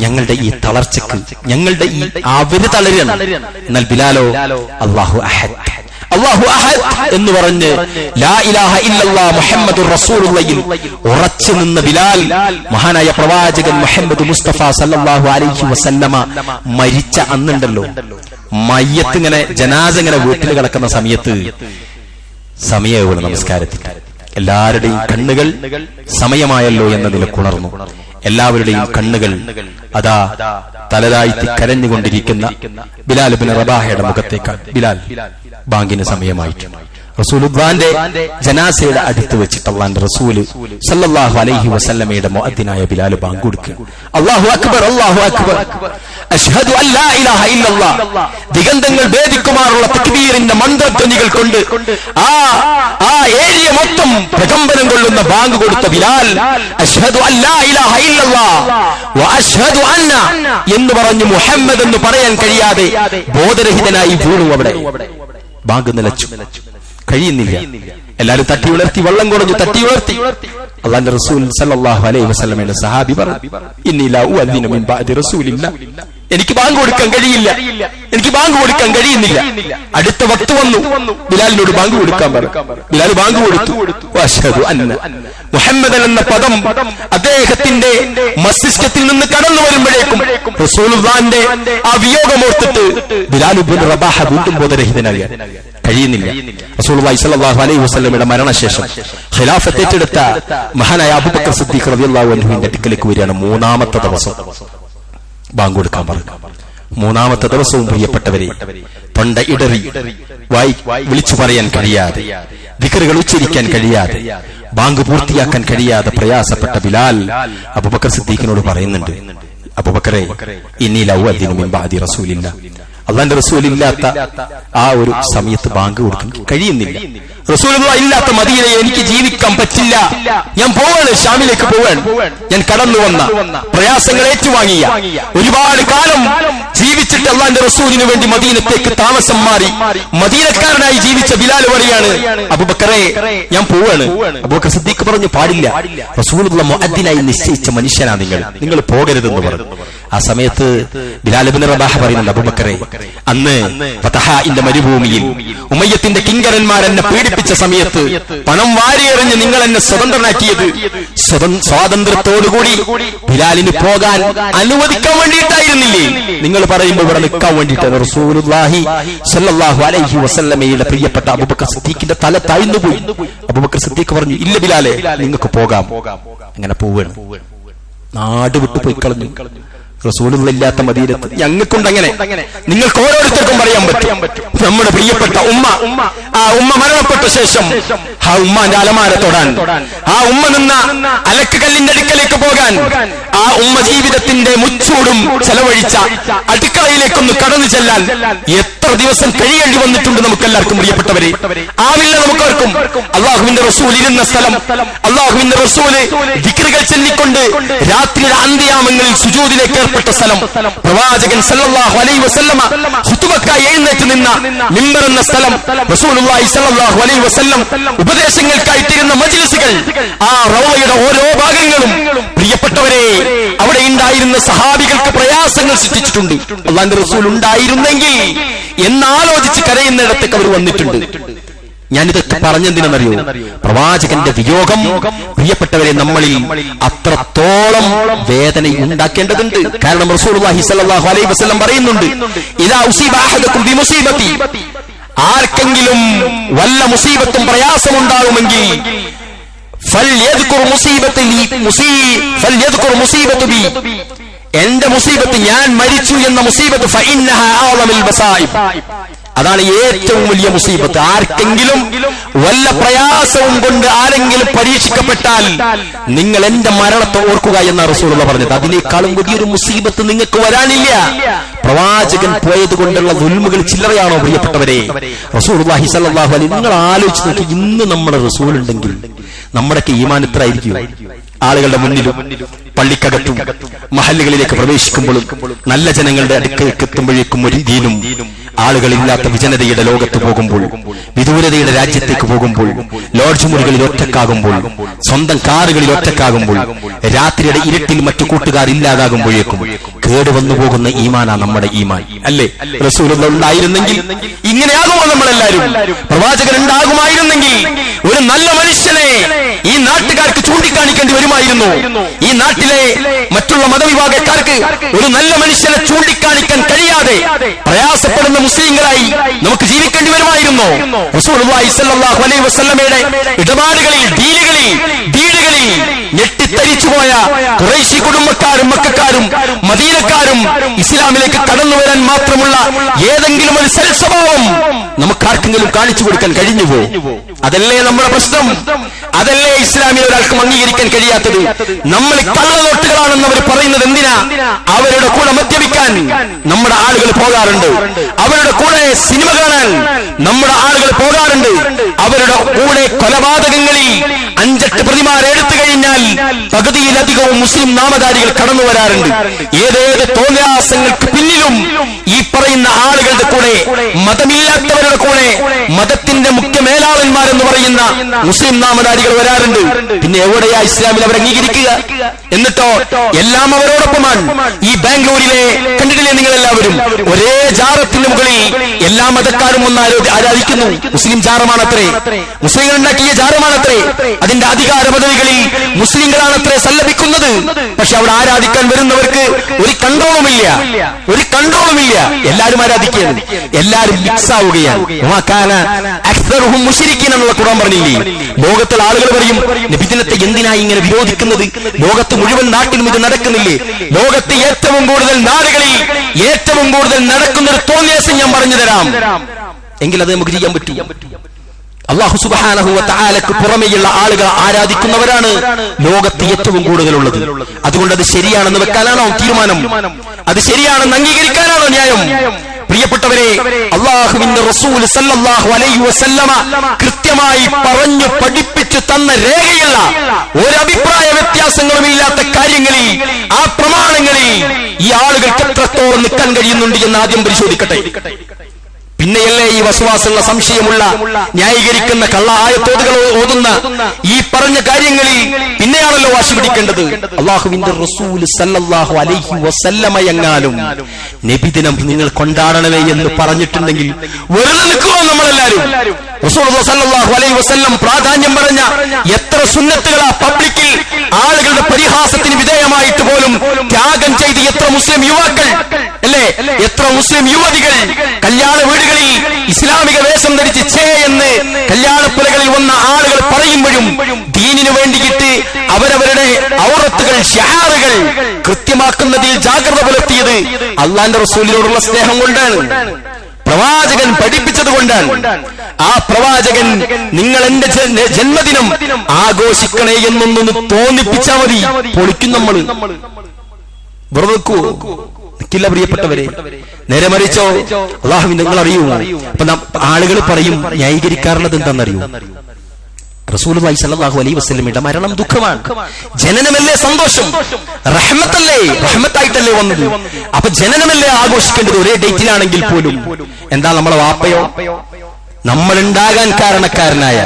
ഞങ്ങളുടെ ഈ തളർച്ചക്ക്, ഞങ്ങളുടെ ഈ അവര് തളരുകയാണ്. എന്നാൽ ബിലാലോ അല്ലാഹു അഹദ്, അല്ലാഹു അഹദ് എന്ന് പറഞ്ഞ് ലാ ഇലാഹ ഇല്ലല്ലാഹ് മുഹമ്മദുർ റസൂലുള്ളാഹിൽ ഉറച്ചു നിന്ന ബിലാൽ മഹാനായ പ്രവാചകൻ മുഹമ്മദ് മുസ്തഫ സല്ലല്ലാഹു അലൈഹി വസല്ലമ മരിച്ച അന്നുണ്ടല്ലോ, മയ്യത്ത് ഇങ്ങനെ ജനാസ ഇങ്ങനെ വീട്ടിൽ കിടക്കുന്ന സമയത്ത് സമയമാണ് നമസ്കാരത്തിൽ. എല്ലാവരുടെയും കണ്ണുകൾ സമയമായല്ലോ എന്ന നിലക്കുണർന്നു. എല്ലാവരുടെയും കണ്ണുകൾ അതാ തലതാഴ്ത്തി കരഞ്ഞുകൊണ്ടിരിക്കുന്ന ബിലാൽ ഇബ്നു റബാഹയുടെ മുഖത്തേക്കാൾ ബിലാൽ ബാങ്കിന് സമയമായിട്ടുണ്ട്. റസൂലുള്ളാഹിന്റെ ജനാസയുടെ അടുത്ത് വെച്ചിട്ട് അല്ലാഹുവിന്റെ റസൂൽ സല്ലല്ലാഹു അലൈഹി വസല്ലമയുടെ മുഅദ്ദിനായ ബിലാൽ ബാങ്ക് കൊടുക്കുക. അല്ലാഹു അക്ബർ അല്ലാഹു അക്ബർ അശ്ഹദു അല്ലാ ഇലാഹ ഇല്ലല്ലാഹ്. ദിഗന്ധങ്ങൾ ഭേദിക്കുമാറുള്ള തക്ബീറിന്റെ മന്ത്രധ്വനികൾ കൊണ്ട് ആ ഏരിയ മൊത്തം പ്രകമ്പനം കൊള്ളുന്ന ബാങ്ക് കൊടുത്ത ബിലാൽ അശ്ഹദു അല്ലാ ഇലാഹ ഇല്ലല്ലാഹ് വ അശ്ഹദു അന്ന എന്ന് പറഞ്ഞു മുഹമ്മദ് എന്ന് പറയാൻ കഴിയാതെ ബോധരഹിതനായി വീണു. അവിടെ ബാങ്ക് നിലച്ചു, കഴിയുന്നില്ല. എല്ലാരും തട്ടി ഉണർത്തി, വെള്ളം കുറഞ്ഞു തട്ടി ഉണർത്തി. അല്ലാഹുവിന്റെ റസൂൽ സല്ലല്ലാഹു അലൈഹി വസല്ലമയുടെ സഹാബി പറഞ്ഞു, ഇന്നി ലാ ഉഅദ്ദിനു മിൻ ബഅദി റസൂലില്ലാ. എനിക്ക് ബാങ്ക് കൊടുക്കാൻ കഴിയില്ല, എനിക്ക് ബാങ്ക് കൊടുക്കാൻ കഴിയുന്നില്ല. അടുത്ത വക്ത് വന്നു, ബിലാലിനോട് ബാങ്ക് കൊടുക്കാൻ പറഞ്ഞു. ബിലാൽ ബാങ്ക് കൊടുത്തു. അശ്ഹദു അന്ന മുഹമ്മദൻ എന്ന പദം അദ്ദേഹത്തിന്റെ മസ്തിഷ്കത്തിൽ നിന്ന് കടന്നു വരുമ്പോഴേക്കും റസൂലുള്ളാഹിന്റെ ആ വിയോഗമോർത്തിട്ട് ബിലാൽ ഇബ്നു റബാഹ വീണ്ടും ബോധരഹിതനാകാൻ കഴിയുന്നില്ല. റസൂലുള്ളാഹി സ്വല്ലല്ലാഹു അലൈഹി വസല്ലമയുടെ മരണശേഷം ഖിലാഫത്ത് ഏറ്റെടുത്ത മഹാനായ അബൂബക്കർ സിദ്ദീഖ് റളിയല്ലാഹു അൻഹുവിന്റെ അടുക്കലേക്ക് വരികയാണ്. മൂന്നാമത്തെ ദിവസം ബാങ്ക് കൊടുക്കാൻ പറഞ്ഞു. മൂന്നാമത്തെ ദിവസവും പ്രിയപ്പെട്ടവരെ തൊണ്ട ഇടറി വിളിച്ചു പറയാൻ കഴിയാതെ, ദിക്റുകൾ ഉച്ചരിക്കാൻ കഴിയാതെ, ബാങ്ക് പൂർത്തിയാക്കാൻ കഴിയാതെ പ്രയാസപ്പെട്ട ബിലാൽ അബൂബക്കർ സിദ്ദീഖിനോട് പറയുന്നുണ്ട്, അബൂബക്കറെ ഇന്നി ലാ ഉഅദ്ദിനു മിൻ ബഅദി റസൂലില്ലാ. അല്ലാഹുവിന്റെ റസൂലില്ലാത്ത ആ ഒരു സമയത്ത് ബാങ്ക് കൊടുക്കാൻ കഴിയുന്നില്ല. റസൂലുള്ളാഹി ഇല്ലാത്ത മദീനയിൽ എനിക്ക് ജീവിക്കാൻ പറ്റില്ല. ഞാൻ പോവാണ്, ഷാമിലേക്ക് പോവാൻ. ഞാൻ കടന്നു വന്ന പ്രയാസങ്ങൾ ഏറ്റുവാങ്ങിയ, ഒരുപാട് കാലം ജീവിച്ചിട്ട് അല്ലാഹുവിന്റെ റസൂലിന് വേണ്ടി മദീനത്തേക്ക് താമസം മാറി മദീനക്കാരനായി ജീവിച്ച ബിലാൽ പറയാണ്, അബൂബക്കറെ ഞാൻ പോവാണ്. അബൂബക്കർ സിദ്ദീഖ് പറഞ്ഞു, പാടില്ല, റസൂലുള്ളാഹി മുഅദ്ദിനായി നിശ്ചയിച്ച മനുഷ്യനാ നിങ്ങൾ പോകരുതെന്ന് പറഞ്ഞു. ആ സമയത്ത് ബിലാൽ ഇബ്നു റബാഹ പറയുന്നുണ്ട്, അബൂബക്കറെ അന്ന് ഫതഹാഇന്റെ മരുഭൂമിയിൽ ഉമയ്യത്തിന്റെ കിങ്കരന്മാർ എന്നെ പീഡിപ്പിച്ച സമയത്ത് പണം വാരിയെറിഞ്ഞ് നിങ്ങൾ എന്നെ സ്വതന്ത്രനാക്കിയത് സ്വാതന്ത്ര്യത്തോടുകൂടി ബിലാലിന് പോകാൻ അനുവദിക്കാൻ വേണ്ടിയിട്ടായിരുന്നില്ലേ? നിങ്ങൾ പറയുമ്പോൾ ഇവിടെ നിൽക്കാൻ വേണ്ടിയിട്ടാണ്. റസൂലുള്ളാഹി സ്വല്ലല്ലാഹു അലൈഹി വസല്ലമയുടെ പ്രിയപ്പെട്ട അബൂബക്കർ സിദ്ദീഖിന്റെ തല താഴ്ന്നുപോയി. അബൂബക്കർ സിദ്ദീഖ് പറഞ്ഞു, ഇല്ല ബിലാലെ, നിങ്ങൾക്ക് പോകാം. അങ്ങനെ പോവുകയാണ്. നാട് വിട്ടു പോയി കളഞ്ഞു. റസൂലുള്ളാഹി ഇല്ലാത്ത മദീനത്ത് ഞങ്ങൾക്കുണ്ടങ്ങനെ, നിങ്ങൾക്ക് ഓരോരുത്തർക്കും പറയാൻ പറ്റും. നമ്മുടെ പ്രിയപ്പെട്ട ഉമ്മ, ആ ഉമ്മ മരണപ്പെട്ട ശേഷം ആ ഉമ്മാന്റെ അലമാര തൊടാൻ, ആ ഉമ്മ നിന്ന അലക്കുകല്ലിന്റെ അടുക്കലേക്ക് പോകാൻ, ആ ഉമ്മ ജീവിതത്തിന്റെ മുച്ചൂടും ചെലവഴിച്ച അടുക്കളയിലേക്കൊന്ന് കടന്നു ചെല്ലാൻ എത്ര ദിവസം കഴിയേണ്ടി വന്നിട്ടുണ്ട് നമുക്കെല്ലാവർക്കും പ്രിയപ്പെട്ടവരെ. ആവില്ല നമുക്കാർക്കും. അള്ളാഹുവിന്റെ റസൂൽ ഇരുന്ന സ്ഥലം, അള്ളാഹുവിന്റെ റസൂല് ദിക്റുകൾ ചൊല്ലിക്കൊണ്ട് രാത്രിയുടെ അന്ത്യാമങ്ങളിൽ സുജൂദിലേക്ക് ഏർപ്പെട്ട സ്ഥലം, പ്രവാചകൻ സല്ലല്ലാഹു അലൈഹി വസല്ലമ ഖുതുബക്കായി എഴുന്നേറ്റ് നിന്ന മിമ്പർ എന്ന സ്ഥലം, റസൂലുള്ളാഹി സല്ലല്ലാഹു അലൈഹി വസല്ലം ഉപദേശങ്ങൾക്കായിട്ടിരുന്ന മജ്ലിസുകൾ, ആ റൗളയുടെ ഓരോ ഭാഗങ്ങളും പ്രിയപ്പെട്ടവരെ അവിടെ ഉണ്ടായിരുന്ന സഹാബികൾക്ക് പ്രയാസങ്ങൾ സൃഷ്ടിച്ചിട്ടുണ്ട്. അല്ലാഹുവിന്റെ റസൂൽ ഉണ്ടായിരുന്നെങ്കിൽ എന്നാലോചിച്ച് കരയുന്നിടത്തേക്ക് അവർ വന്നിട്ടുണ്ട്. ഞാനിതൊക്കെ പറഞ്ഞെന്തിനെന്നറിയോ? പ്രവാചകന്റെ വിയോഗം പ്രിയപ്പെട്ടവരെ നമ്മളിൽ അത്രത്തോളം വേദന ഉണ്ടാക്കേണ്ടതുണ്ട്. കാരണം റസൂലുള്ളാഹി സ്വല്ലല്ലാഹു അലൈഹി വസല്ലം പറയുന്നുണ്ട്, ഇദാ ഉസീബ അഹദുകും ബിമുസീബത്തി, ആർക്കെങ്കിലും വല്ല മുസീബത്തും പ്രയാസമുണ്ടാകുമെങ്കിൽ ഫൽയദ്കുർ മുസീബത്തി ബി, എന്റെ മുസീബത്ത്, ഞാൻ മരിച്ചു എന്ന മുസീബത്ത്, ഫഇന്നഹാ അഅ്ളമുൽ ബസായിബ്, അതാണ് ഏറ്റവും വലിയ മുസീബത്ത്. ആർക്കെങ്കിലും വല്ല പ്രയാസവും കൊണ്ട് ആരെങ്കിലും പരീക്ഷിക്കപ്പെട്ടാൽ നിങ്ങൾ എന്റെ മരണത്തെ ഓർക്കുക എന്നാണ് റസൂലുള്ളാഹി പറഞ്ഞത്. അതിനേക്കാളും വലിയൊരു മുസീബത്ത് നിങ്ങൾക്ക് വരാനില്ല. പ്രവാചകൻ പോയത് കൊണ്ടുള്ള ദുൽമുകൾ ചില്ലറയാണോ പ്രിയപ്പെട്ടവരെ? റസൂലുള്ളാഹി സ്വല്ലല്ലാഹു അലൈഹി, നിങ്ങൾ ആലോചിച്ച് നോക്കി, ഇന്ന് നമ്മുടെ റസൂൽ ഉണ്ടെങ്കിൽ നമ്മുടെയൊക്കെ ഈമാൻ എത്ര ആയിരിക്കും? ആളുകളുടെ മുന്നിലും പള്ളിക്കകത്തും മഹല്ലുകളിലേക്ക് പ്രവേശിക്കുമ്പോഴും നല്ല ജനങ്ങളുടെ അടുക്കലേക്ക് എത്തുമ്പോഴേക്കും ഒരു ദീനും, ആളുകളില്ലാത്ത വിജനതയുടെ ലോകത്ത് പോകുമ്പോൾ, വിദൂരതയുടെ രാജ്യത്തേക്ക് പോകുമ്പോൾ, ലോഡ്ജ് മുറികളിൽ ഒറ്റക്കാകുമ്പോൾ, സ്വന്തം കാറുകളിൽ ഒറ്റക്കാകുമ്പോൾ, രാത്രിയുടെ ഇരുട്ടിൽ മറ്റു കൂട്ടുകാർ ഇല്ലാതാകുമ്പോഴേക്കും കേടുവന്നു പോകുന്ന ഈമാനാ നമ്മുടെ ഈമാൻ, അല്ലേ? റസൂലുള്ളാഹി ഉണ്ടായിരുന്നെങ്കിൽ ഇങ്ങനെയാകുമോ നമ്മളെല്ലാവരും? പ്രവാചകൻ ഉണ്ടാകുമായിരുന്നെങ്കിൽ ഒരു നല്ല മനുഷ്യനെ ഈ നാട്ടുകാർക്ക് ചൂണ്ടിക്കാണിക്കേണ്ടി വരുമായിരുന്നു. ഈ നാട്ടിലെ മറ്റുള്ള മതവിഭാഗക്കാർക്ക് ഒരു നല്ല മനുഷ്യനെ ചൂണ്ടിക്കാണിക്കാൻ കഴിയാതെ പ്രയാസപ്പെടുന്ന മുസ്ലിങ്ങളായി നമുക്ക് ജീവിക്കേണ്ടി വരുമായിരുന്നു. റസൂലുള്ളാഹി സ്വല്ലല്ലാഹു അലൈഹി വസല്ലമയുടെ ഇടപാടുകളിൽ, ഡീലുകളിൽ ഞെട്ടി ഞെട്ടിത്തരിച്ചുപോയ ഖുറൈശി കുടുംബക്കാരും മക്കക്കാരും മദീനക്കാരും ഇസ്ലാമിലേക്ക് കടന്നു വരാൻ മാത്രമുള്ള ഏതെങ്കിലും ഒരു സൽസ്വഭാവം നമുക്കാർക്കെങ്കിലും കാണിച്ചു കൊടുക്കാൻ കഴിഞ്ഞുവോ? അതല്ലേ നമ്മുടെ പ്രശ്നം? അതല്ലേ ഇസ്ലാമിനെ ഒരാൾക്കും അംഗീകരിക്കാൻ കഴിയാത്തത്? നമ്മൾ കള്ളനോട്ടുകളാണെന്ന് അവർ പറയുന്നത് എന്തിനാ? അവരുടെ കൂടെ മദ്യപിക്കാൻ നമ്മുടെ ആളുകൾ പോകാറുണ്ട്, അവരുടെ കൂടെ സിനിമ കാണാൻ നമ്മുടെ ആളുകൾ പോകാറുണ്ട്, അവരുടെ കൂടെ കൊലപാതകങ്ങളിൽ 5-8 പ്രതിമാരെ എടുത്തു കഴിഞ്ഞാൽ പകുതിയിലധികവും മുസ്ലിം നാമധാരികൾ കടന്നു വരാറുണ്ട്. ഏതേത് തോന്നിയാസങ്ങൾക്ക് പിന്നിലും ഈ പറയുന്ന ആളുകളുടെ കൂടെ, മതമില്ലാത്തവരുടെ കൂടെ മതത്തിന്റെ മുഖ്യ മേലാളന്മാരെന്ന് പറയുന്ന മുസ്ലിം നാമധാരികൾ വരാറുണ്ട്. പിന്നെ എവിടെയാ ഇസ്ലാമിൽ അവർ അംഗീകരിക്കുക? എന്നിട്ടോ എല്ലാം അവരോടൊപ്പമാണ്. ഈ ബാംഗ്ലൂരിലെ കണ്ടിട്ടില്ലേ നിങ്ങൾ എല്ലാവരും? ഒരേ ജാറത്തിന്റെ മുകളിൽ എല്ലാ മതക്കാരും ഒന്ന് ആരാധിക്കുന്നു. മുസ്ലിം ജാറമാണത്രേ, മുസ്ലിങ്ങൾ ഉണ്ടാക്കിയ ജാറമാണത്രേ. അതിന്റെ അധികാര പദവികളിൽ മുസ്ലിങ്ങളാണത്രേ സല്ലപിക്കുന്നത്. പക്ഷെ അവിടെ ആരാധിക്കാൻ വരുന്നവർക്ക് ഒരു കൺട്രോളുമില്ല, ഒരു കൺട്രോളുമില്ല. എല്ലാവരും ആരാധിക്കുകയാണ്, എല്ലാവരും മിക്സ് ആവുകയാണ്. എന്നുള്ള ഖുർആൻ പറഞ്ഞില്ലേ? ലോകത്തിലെ ആളുകൾ പറയും, നബിദിനത്തെ എന്തിനായി ഇങ്ങനെ വിരോധിക്കുന്നത്? ലോകത്ത് മുഴുവൻ നാട്ടിലും ഇത് നടക്കുന്നില്ലേ? ലോകത്ത് ഏറ്റവും കൂടുതൽ നാടുകളിൽ ഏറ്റവും കൂടുതൽ നടക്കുന്ന ഒരു തോന്നിയാസം ഞാൻ പറഞ്ഞു തരാം, എങ്കിൽ അത് നമുക്ക് ചെയ്യാൻ പറ്റും. അല്ലാഹു സുബ്ഹാനഹു വ തആലക്ക് പുറമെയുള്ള ആളുകൾ ആരാധിക്കുന്നവരാണ് ലോകത്ത് ഏറ്റവും കൂടുതലുള്ളത്. അതുകൊണ്ട് അത് ശരിയാണെന്ന് വെക്കാനാണോ തീരുമാനം? അത് ശരിയാണെന്ന് അംഗീകരിക്കാനാണോ ന്യായം? പ്രിയപ്പെട്ടവരെ, അല്ലാഹുവിന്റെ റസൂൽ സല്ലല്ലാഹു അലൈഹി വസല്ലമ കൃത്യമായി പറഞ്ഞു പഠിപ്പിച്ചു തന്ന രേഖയുള്ള ഒരു അഭിപ്രായ വ്യത്യാസങ്ങളും ഇല്ലാത്ത കാര്യങ്ങളിൽ, ആ പ്രമാണങ്ങളിൽ ഈ ആളുകൾക്ക് എത്രത്തോളം നിൽക്കാൻ കഴിയുന്നുണ്ട് എന്ന് ആദ്യം പരിശോധിക്കട്ടെ. പിന്നെയല്ലേ ഈ വസ്വാസുള്ള സംശയമുള്ള ന്യായീകരിക്കുന്ന കള്ള ആയത്തോതുകൾ ഓതുന്ന ഈ പറഞ്ഞ കാര്യങ്ങളിൽ പിന്നെയാണല്ലോ വാശി പിടിക്കേണ്ടത്. അല്ലാഹുവിന്റെ റസൂൽ സല്ലല്ലാഹു അലൈഹി വസല്ലമ എങ്ങാനും നബിദിനം നിങ്ങൾ കൊണ്ടാടണമേ എന്ന് പറഞ്ഞിട്ടുണ്ടെങ്കിൽ വെറുതെ നിൽക്കുമോ നമ്മളെല്ലാരും? റസൂലുള്ളാഹി സ്വല്ലല്ലാഹു അലൈഹി വസല്ലം പ്രാധാന്യം പറഞ്ഞ എത്ര സുന്നത്തുകളാ പബ്ലിക്കിൽ ആളുകളുടെ പരിഹാസത്തിന് വിധേയമായിട്ട് പോലും ത്യാഗം ചെയ്ത് എത്ര മുസ്ലിം യുവാക്കൾ അല്ലേ, എത്ര മുസ്ലിം യുവതികൾ കല്യാണ വീടുകളിൽ ഇസ്ലാമിക വേഷം ധരിച്ച് ഛേ എന്ന് കല്യാണപ്പുരകളിൽ വന്ന ആളുകൾ പറയുമ്പോഴും ദീനിനു വേണ്ടിയിട്ട് അവരവരുടെ ഔറത്തുകൾ ഷിആറുകൾ കൃത്യമാക്കുന്നതിൽ ജാഗ്രത പുലർത്തിയത് അള്ളാന്റെ റസൂലിനോടുള്ള സ്നേഹം കൊണ്ടാണ്, പ്രവാചകൻ പഠിപ്പിച്ചത് കൊണ്ടാണ്. ആ പ്രവാചകൻ നിങ്ങൾ എന്റെ ജന്മദിനം ആഘോഷിക്കണേ എന്നൊന്നൊന്ന് തോന്നിപ്പിച്ചാൽ മതി, പൊളിക്കും നമ്മൾ. വെറുതെ നിൽക്കില്ല പ്രിയപ്പെട്ടവരെ. നേരെ മറിച്ചോ അല്ലാഹുവിനെ നിങ്ങൾ അറിയൂ. അപ്പൊ ആളുകൾ പറയും, ന്യായീകരിക്കാറുള്ളത് എന്താണെന്നറിയൂ? റസൂലുള്ളാഹി സ്വല്ലല്ലാഹു അലൈഹി വസല്ലമയുടെ മരണം ദുഃഖമാണ്, ജനനമല്ലേ സന്തോഷം, റഹ്മത്തല്ലേ, റഹ്മത്തായിട്ടല്ലേ വന്നത്. അപ്പൊ ജനനമല്ലേ ആഘോഷിക്കേണ്ടത് ഒരേ ഡേറ്റിലാണെങ്കിൽ പോലും. എന്താ നമ്മളെ വാപ്പയോ നമ്മളുണ്ടാകാൻ കാരണക്കാരനായ,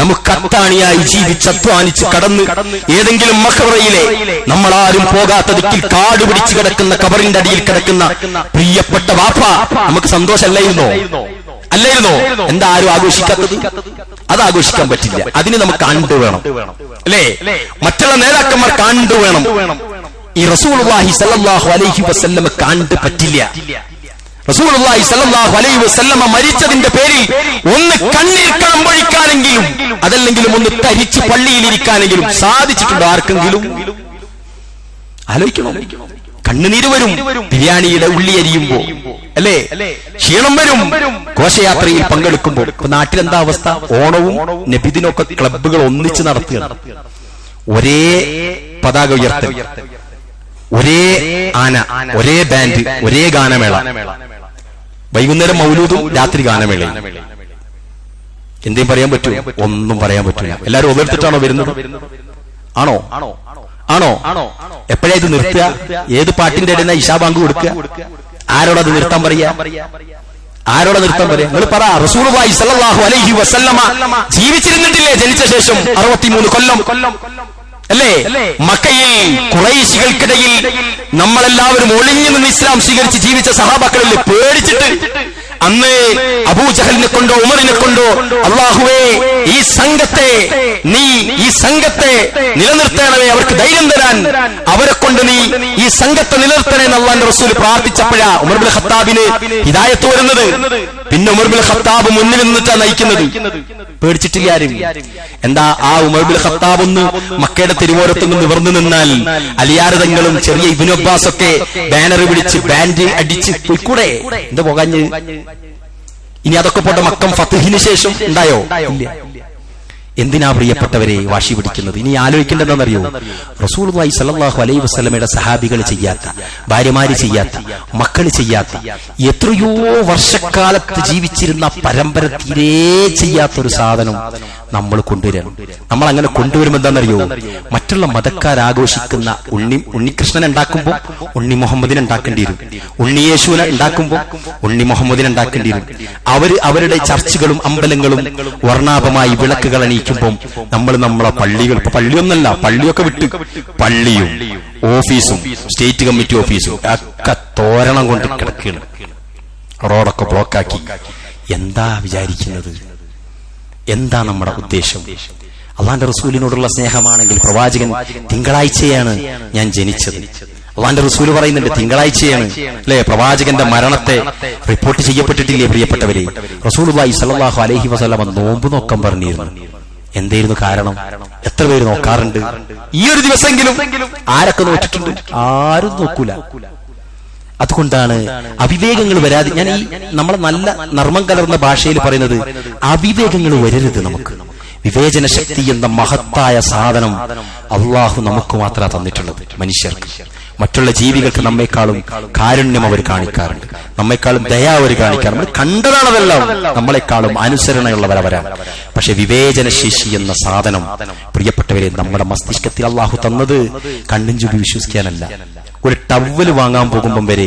നമുക്ക് അത്താണിയായി ജീവിച്ചധ്വാനിച്ച് കടന്ന് ഏതെങ്കിലും മഖബറയിലെ നമ്മളാരും പോകാത്ത ദിക്കിൽ കാട് പിടിച്ചു കിടക്കുന്ന കബറിന്റെ അടിയിൽ കിടക്കുന്ന പ്രിയപ്പെട്ട വാപ്പ നമുക്ക് സന്തോഷമല്ലായിരുന്നോ? അല്ലായിരുന്നോ? എന്താ ആരും ആഘോഷിക്കാത്തത്? അത് ആഘോഷിക്കാൻ പറ്റില്ല. അതിന് നമുക്ക് ആണ്ട് വേണം അല്ലേ? മറ്റുള്ള നേതാക്കന്മാർ കാണ്ട് വേണം. ഈ റസൂലുള്ളാഹി സ്വല്ലല്ലാഹു അലൈഹി വസല്ലമ കാണ്ട് പറ്റില്ല. റസൂലുള്ളാഹി സ്വല്ലല്ലാഹു അലൈഹി വസല്ലമ മരിച്ചതിന്റെ പേരിൽ ഒന്ന് കണ്ണീർ കാമ്പൊഴിക്കാനെങ്കിലും, അതല്ലെങ്കിലും ഒന്ന് തരിച്ച് പള്ളിയിലിരിക്കാനെങ്കിലും സാധിച്ചിട്ടുണ്ടോ ആർക്കെങ്കിലും? ആലോചിക്കണം. കണ്ണുനീര് വരും ബിരിയാണിയുടെ ഉള്ളി അരിയുമ്പോ അല്ലേ, ക്ഷീണം വരും ഘോഷയാത്രയിൽ പങ്കെടുക്കുമ്പോൾ. ഇപ്പൊ നാട്ടിലെന്താ അവസ്ഥ? ഓണവും നബിദിനൊക്കെ ക്ലബ്ബുകൾ ഒന്നിച്ച് നടത്തുകയാണ്. ഒരേ പതാക ഉയർത്തൽ, ഒരേ ആന, ഒരേ ബാൻഡ്, ഒരേ ഗാനമേള. വൈകുന്നേരം മൗലൂദും രാത്രി ഗാനമേളയും. എന്തേലും പറയാൻ പറ്റുമോ? ഒന്നും പറയാൻ പറ്റില്ല. എല്ലാരും ഒന്നെടുത്തിട്ടാണോ വരുന്നത്? ആണോ? ആണോ? എപ്പോഴാ ഇത് നിർത്തുക? ഏത് പാട്ടിന്റെ ഇടയിൽ ഇശാ ബാങ്ക് കൊടുക്കുക? ആരോടത് നിർത്താൻ പറയാ? ആരോടെ നിർത്താൻ പറയാ? നിങ്ങൾ പറ. റസൂലുള്ളാഹി സ്വല്ലല്ലാഹു അലൈഹി വസല്ലമ ജീവിച്ചിരുന്നിട്ടില്ലേ ജനിച്ച ശേഷം 63 കൊല്ലം അല്ലേ? മക്കയിൽ ഖുറൈശികൾക്കിടയിൽ നമ്മളെല്ലാവരും ഒളിഞ്ഞു നിന്ന് ഇസ്ലാം സ്വീകരിച്ച് ജീവിച്ച സഹാബാക്കളിൽ പേടിച്ചിട്ട് അന്ന് അബൂജഹലിനെ കൊണ്ടോ ഉമറിനെ കൊണ്ടോ അല്ലാഹുവേ ഈ സംഘത്തെ നിലനിർത്തണമേ, അവർക്ക് ധൈര്യം തരാൻ, അവരെ കൊണ്ട് നീ ഈ സംഘത്തെ നിലനിർത്തണേ എന്ന് അല്ലാഹുവിന്റെ റസൂൽ പ്രാർത്ഥിച്ചപ്പോഴാ ഉമർ ഇബ്നുൽ ഖത്താബിന് ഹിദായത്ത് വരുന്നത്. പിന്നെ ഉമർ ഇബ്നുൽ ഖത്താബ് മുന്നിൽ നിന്നിട്ടാണ് നയിക്കുന്നത്. പേടിച്ചിട്ടില്ല ആരും. എന്താ ആ ഉമർ ഇബ്നുൽ ഖത്താബ് ഒന്ന് മക്കയുടെ തിരുവോരത്ത് നിന്ന് നിവർന്നു നിന്നാൽ അലിയാരതങ്ങളും ചെറിയ ഇബ്നു അബ്ബാസ് ഒക്കെ ബാനർ പിടിച്ച് ബാൻഡ് അടിച്ച് പോയിക്കൂടെ? എന്താ പോകാഞ്ഞ്? ഇനി അതൊക്കെ പോട്ടെ, മക്കം ഫത്ഹിന് ശേഷം ഉണ്ടായോ? ഇല്ല. എന്തിനാ പ്രിയപ്പെട്ടവരെ വാശി പിടിക്കുന്നത്? ഇനി ആലോചിക്കേണ്ടതെന്നറിയോ? റസൂലുള്ളാഹി സ്വല്ലല്ലാഹു അലൈഹി വസല്ലമയുടെ സഹാബികൾ ചെയ്യാത്ത, ഭാര്യമാര് ചെയ്യാത്ത, മക്കൾ ചെയ്യാത്ത, എത്രയോ വർഷക്കാലത്ത് ജീവിച്ചിരുന്ന പരമ്പര തീരെ ചെയ്യാത്തൊരു സാധനം നമ്മൾ കൊണ്ടുവരണം. നമ്മൾ അങ്ങനെ കൊണ്ടുവരുമ്പോൾ എന്താണെന്നറിയോ? മറ്റുള്ള മതക്കാരാഘോഷിക്കുന്ന ഉണ്ണികൃഷ്ണനെ ഉണ്ടാക്കുമ്പോൾ ഉണ്ണി മുഹമ്മദിനെ ഉണ്ടാക്കേണ്ടി വരും. ഉണ്ണിയേശുവിനെ ഉണ്ടാക്കുമ്പോൾ ഉണ്ണി മുഹമ്മദിനെ ഉണ്ടാക്കേണ്ടി വരും. അവരുടെ ചർച്ചുകളും അമ്പലങ്ങളും വർണ്ണാഭമായി വിളക്കുകൾ അണിയിക്കുമ്പോൾ നമ്മൾ നമ്മളെ പള്ളികൾ, ഇപ്പൊ പള്ളിയൊന്നല്ല, പള്ളിയൊക്കെ വിട്ട് പള്ളിയും ഓഫീസും സ്റ്റേറ്റ് കമ്മിറ്റി ഓഫീസും ഒക്കെ തോരണം കൊണ്ട് കിടക്കുകയാണ്, റോഡൊക്കെ ബ്ലോക്കാക്കി. എന്താ വിചാരിക്കുന്നത്? എന്താ നമ്മുടെ ഉദ്ദേശം? അള്ളാന്റെ റസൂലിനോടുള്ള സ്നേഹമാണെങ്കിൽ പ്രവാചകൻ തിങ്കളാഴ്ചയാണ് ഞാൻ ജനിച്ചത്. അള്ളാന്റെ റസൂൽ പറയുന്നുണ്ട് തിങ്കളാഴ്ചയാണ് അല്ലെ പ്രവാചകന്റെ മരണത്തെ റിപ്പോർട്ട് ചെയ്യപ്പെട്ടിട്ടില്ലേ പ്രിയപ്പെട്ടവരെ? റസൂലുള്ളാഹി സ്വല്ലല്ലാഹു അലൈഹി വസല്ലം നോമ്പ് നോക്കാൻ പറഞ്ഞിരുന്നു. എന്തായിരുന്നു കാരണം? എത്ര പേര് നോക്കാറുണ്ട്? ഈ ഒരു ദിവസമെങ്കിലും ആരൊക്കെ നോക്കിയിട്ടുണ്ട്? ആരും നോക്കൂല. അതുകൊണ്ടാണ് അവിവേകങ്ങൾ വരാതെ, ഞാൻ ഈ നമ്മളെ നല്ല നർമ്മം കലർന്ന ഭാഷയിൽ പറയുന്നത്, അവിവേകങ്ങൾ വരരുത്. നമുക്ക് വിവേചന ശക്തി എന്ന മഹത്തായ സാധനം അള്ളാഹു നമുക്ക് മാത്രമാണ് തന്നിട്ടുള്ളത്. മനുഷ്യർക്ക്, മറ്റുള്ള ജീവികൾക്ക് നമ്മെക്കാളും കാരുണ്യം അവർ കാണിക്കാറുണ്ട്, നമ്മെക്കാളും ദയ അവർ കാണിക്കാറുണ്ട്. നമ്മൾ കണ്ടതാണതെല്ലാം. നമ്മളെക്കാളും അനുസരണയുള്ളവരവരാണ്. പക്ഷെ വിവേചന ശേഷി എന്ന സാധനം പ്രിയപ്പെട്ടവരെ നമ്മുടെ മസ്തിഷ്കത്തിൽ അള്ളാഹു തന്നത് കണ്ണും ചുബി വിശ്വസിക്കാനല്ല. ഒരു ടവല് വാങ്ങാൻ പോകുമ്പം വരെ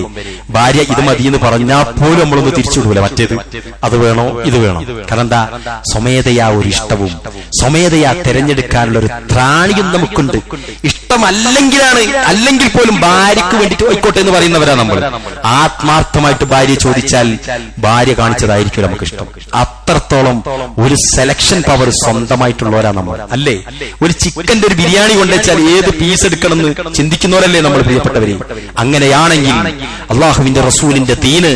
ഭാര്യ ഇത് മതിയെന്ന് പറഞ്ഞാൽ പോലും നമ്മളൊന്ന് തിരിച്ചുവിടൂല, മറ്റേത് അത് വേണോ ഇത് വേണം. കാരണം എന്താ? സ്വമേധയാ ഒരു ഇഷ്ടവും സ്വമേധയാ തെരഞ്ഞെടുക്കാനുള്ള ഒരു ത്രാണിയും നമുക്കുണ്ട്. അല്ലെങ്കിൽ പോലും ഭാര്യക്ക് വേണ്ടിട്ട് ആയിക്കോട്ടെ എന്ന് പറയുന്നവരാ നമ്മൾ. ആത്മാർത്ഥമായിട്ട് ഭാര്യ ചോദിച്ചാൽ ഭാര്യ കാണിച്ചതായിരിക്കും നമുക്ക് ഇഷ്ടം. അത്രത്തോളം ഒരു സെലക്ഷൻ പവർ സ്വന്തമായിട്ടുള്ളവരാ നമ്മൾ, അല്ലേ? ഒരു ചിക്കന്റെ ഒരു ബിരിയാണി കൊണ്ടുവച്ചാൽ ഏത് പീസ് എടുക്കണമെന്ന് ചിന്തിക്കുന്നവരല്ലേ നമ്മൾ പ്രിയപ്പെട്ടവരെ? അങ്ങനെയാണെങ്കിൽ അള്ളാഹുവിന്റെ റസൂലിന്റെ ദീന്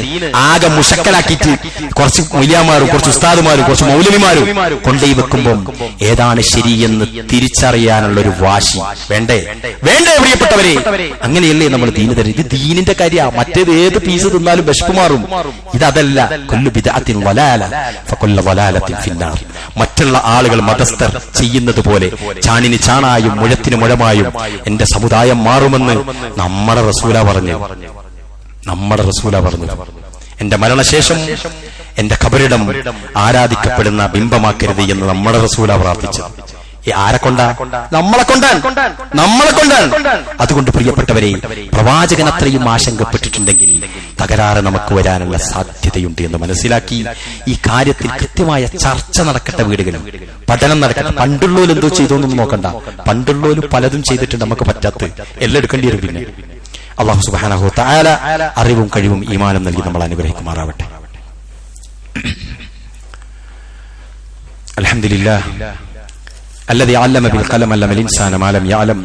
ആകെ മുശക്കലാക്കിയിട്ട് കുറച്ച് മൗലിയാമാരും കുറച്ച് ഉസ്താദുമാരും കുറച്ച് മൗലവിമാരും കൊണ്ടുപോയി വെക്കുമ്പോൾ ഏതാണ് ശരിയെന്ന് തിരിച്ചറിയാനുള്ള ഒരു വാശി വേണ്ടേ പ്രിയപ്പെട്ടവരെ? അങ്ങനെയല്ലേ നമ്മൾ ദീന് തരുന്നത്? ഇത് ദീനിന്റെ കാര്യ. മറ്റേത് ഏത് പീസ് തിന്നാലും വിശപ്പ് മാറും. ഇതല്ല. കുല്ലു ബിദ്അത്തിൻ വലാല ഫകുല്ലു വലാലത്തിൻ ഫിന്നാർ. മറ്റുള്ള ആളുകൾ മതസ്ഥർ ചെയ്യുന്നത് പോലെ ചാണിന് ചാണായും മുഴത്തിന് മുഴമായും എന്റെ സമുദായം മാറുമെന്ന് നമ്മുടെ റസൂല പറഞ്ഞു. എന്റെ മരണശേഷം എന്റെ ഖബറിടം ആരാധിക്കപ്പെടുന്ന ബിംബമാക്കരുത് എന്ന് നമ്മുടെ റസൂല പ്രാർത്ഥിച്ചത്. ആരെ കൊണ്ടാ? നമ്മളെ കൊണ്ടാണ്. അതുകൊണ്ട് പ്രിയപ്പെട്ടവരെ, പ്രവാചകൻ അത്രയും ആശങ്കപ്പെട്ടിട്ടുണ്ടെങ്കിൽ തകരാറ് നമുക്ക് വരാനുള്ള സാധ്യതയുണ്ട് എന്ന് മനസ്സിലാക്കി ഈ കാര്യത്തിൽ കൃത്യമായ ചർച്ച നടക്കട്ടെ. വീടുകളിൽ പഠനം നടക്കട്ടെ. പണ്ടുള്ളോലും എന്തോ ചെയ്തോന്നൊന്നും നോക്കണ്ട. പണ്ടുള്ളോലും പലതും ചെയ്തിട്ടുണ്ട്. നമുക്ക് പറ്റാത്ത എല്ലാം എടുക്കേണ്ടി വരും. പിന്നെ അല്ലാഹു സുബ്ഹാനഹു വ തആല അറിവും കഴിവും ഈമാനും നൽകി നമ്മൾ അനുഗ്രഹിക്കുമാറാവട്ടെ. അൽഹംദുലില്ലാഹ് الذي علم بالقلم علم الإنسان ما لم يعلم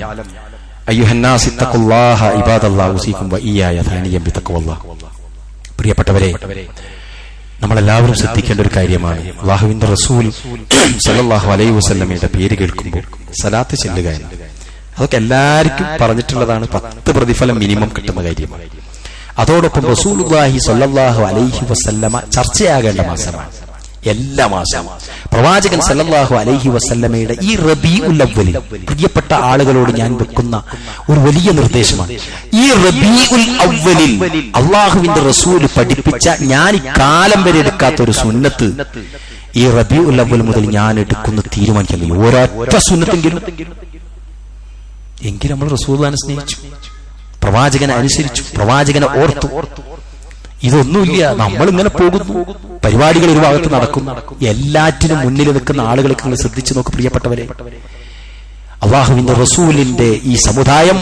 أيها الناس اتقوا الله عباد الله أوصيكم وإياي ثانيا بتقوى الله. പ്രിയപ്പെട്ടവരെ, നമ്മളെല്ലാവരും ശ്രദ്ധിക്കേണ്ട ഒരു കാര്യമാണ് അല്ലാഹുവിന്റെ റസൂൽ സല്ലല്ലാഹു അലൈഹി വസല്ലമയുടെ പേര് കേൾക്കുമ്പോൾ സലാത്ത് ചൊല്ലുക എന്ന്. അതൊക്കെ എല്ലാവർക്കും പറഞ്ഞിട്ടുള്ളതാണ്. 10 പ്രതിഫലം മിനിമം കിട്ടുന്ന കാര്യമാണ്. അതോടൊപ്പം റസൂലുള്ളാഹി സല്ലല്ലാഹു അലൈഹി വസല്ലമ ചർച്ചയാകേണ്ട മാസമാണ്. എല്ലാ മാസവും പ്രവാചകൻ സല്ലല്ലാഹു അലൈഹി വസല്ലമയുടെ ഈ റബീഉൽ അവ്വലിൽ പ്രിയപ്പെട്ട ആളുകളോട് ഞാൻ വെക്കുന്ന ഒരു വലിയ നിർദ്ദേശമാണ്. ഈ റബീഉൽ അവ്വലിൽ അള്ളാഹുവിന്റെ റസൂൽ പഠിപ്പിച്ച ഞാൻ ഈ കാലം വരെ എടുക്കാത്ത ഒരു സുന്നത്ത് ഈ റബീഉൽ അവ്വൽ മുതൽ ഞാൻ എടുക്കുന്ന തീരുമാനിക്കുന്നില്ല. ഒരൊറ്റ സുന്നത്തെങ്കിലും നമ്മൾ റസൂലുള്ളാഹിനെ സ്നേഹിച്ചു, പ്രവാചകനെ അനുസരിച്ചു, പ്രവാചകനെ ഓർത്തു. ഇതൊന്നുമില്ല. നമ്മളിങ്ങനെ പോകുന്നു, പരിപാടികൾ ഒരു ഭാഗത്ത് നടക്കുന്നു. എല്ലാറ്റിനും മുന്നിൽ നിൽക്കുന്ന ആളുകളൊക്കെ നിങ്ങൾ ശ്രദ്ധിച്ചു നോക്ക് പ്രിയപ്പെട്ടവരെ. അള്ളാഹുവിന്റെ റസൂലിന്റെ ഈ സമുദായം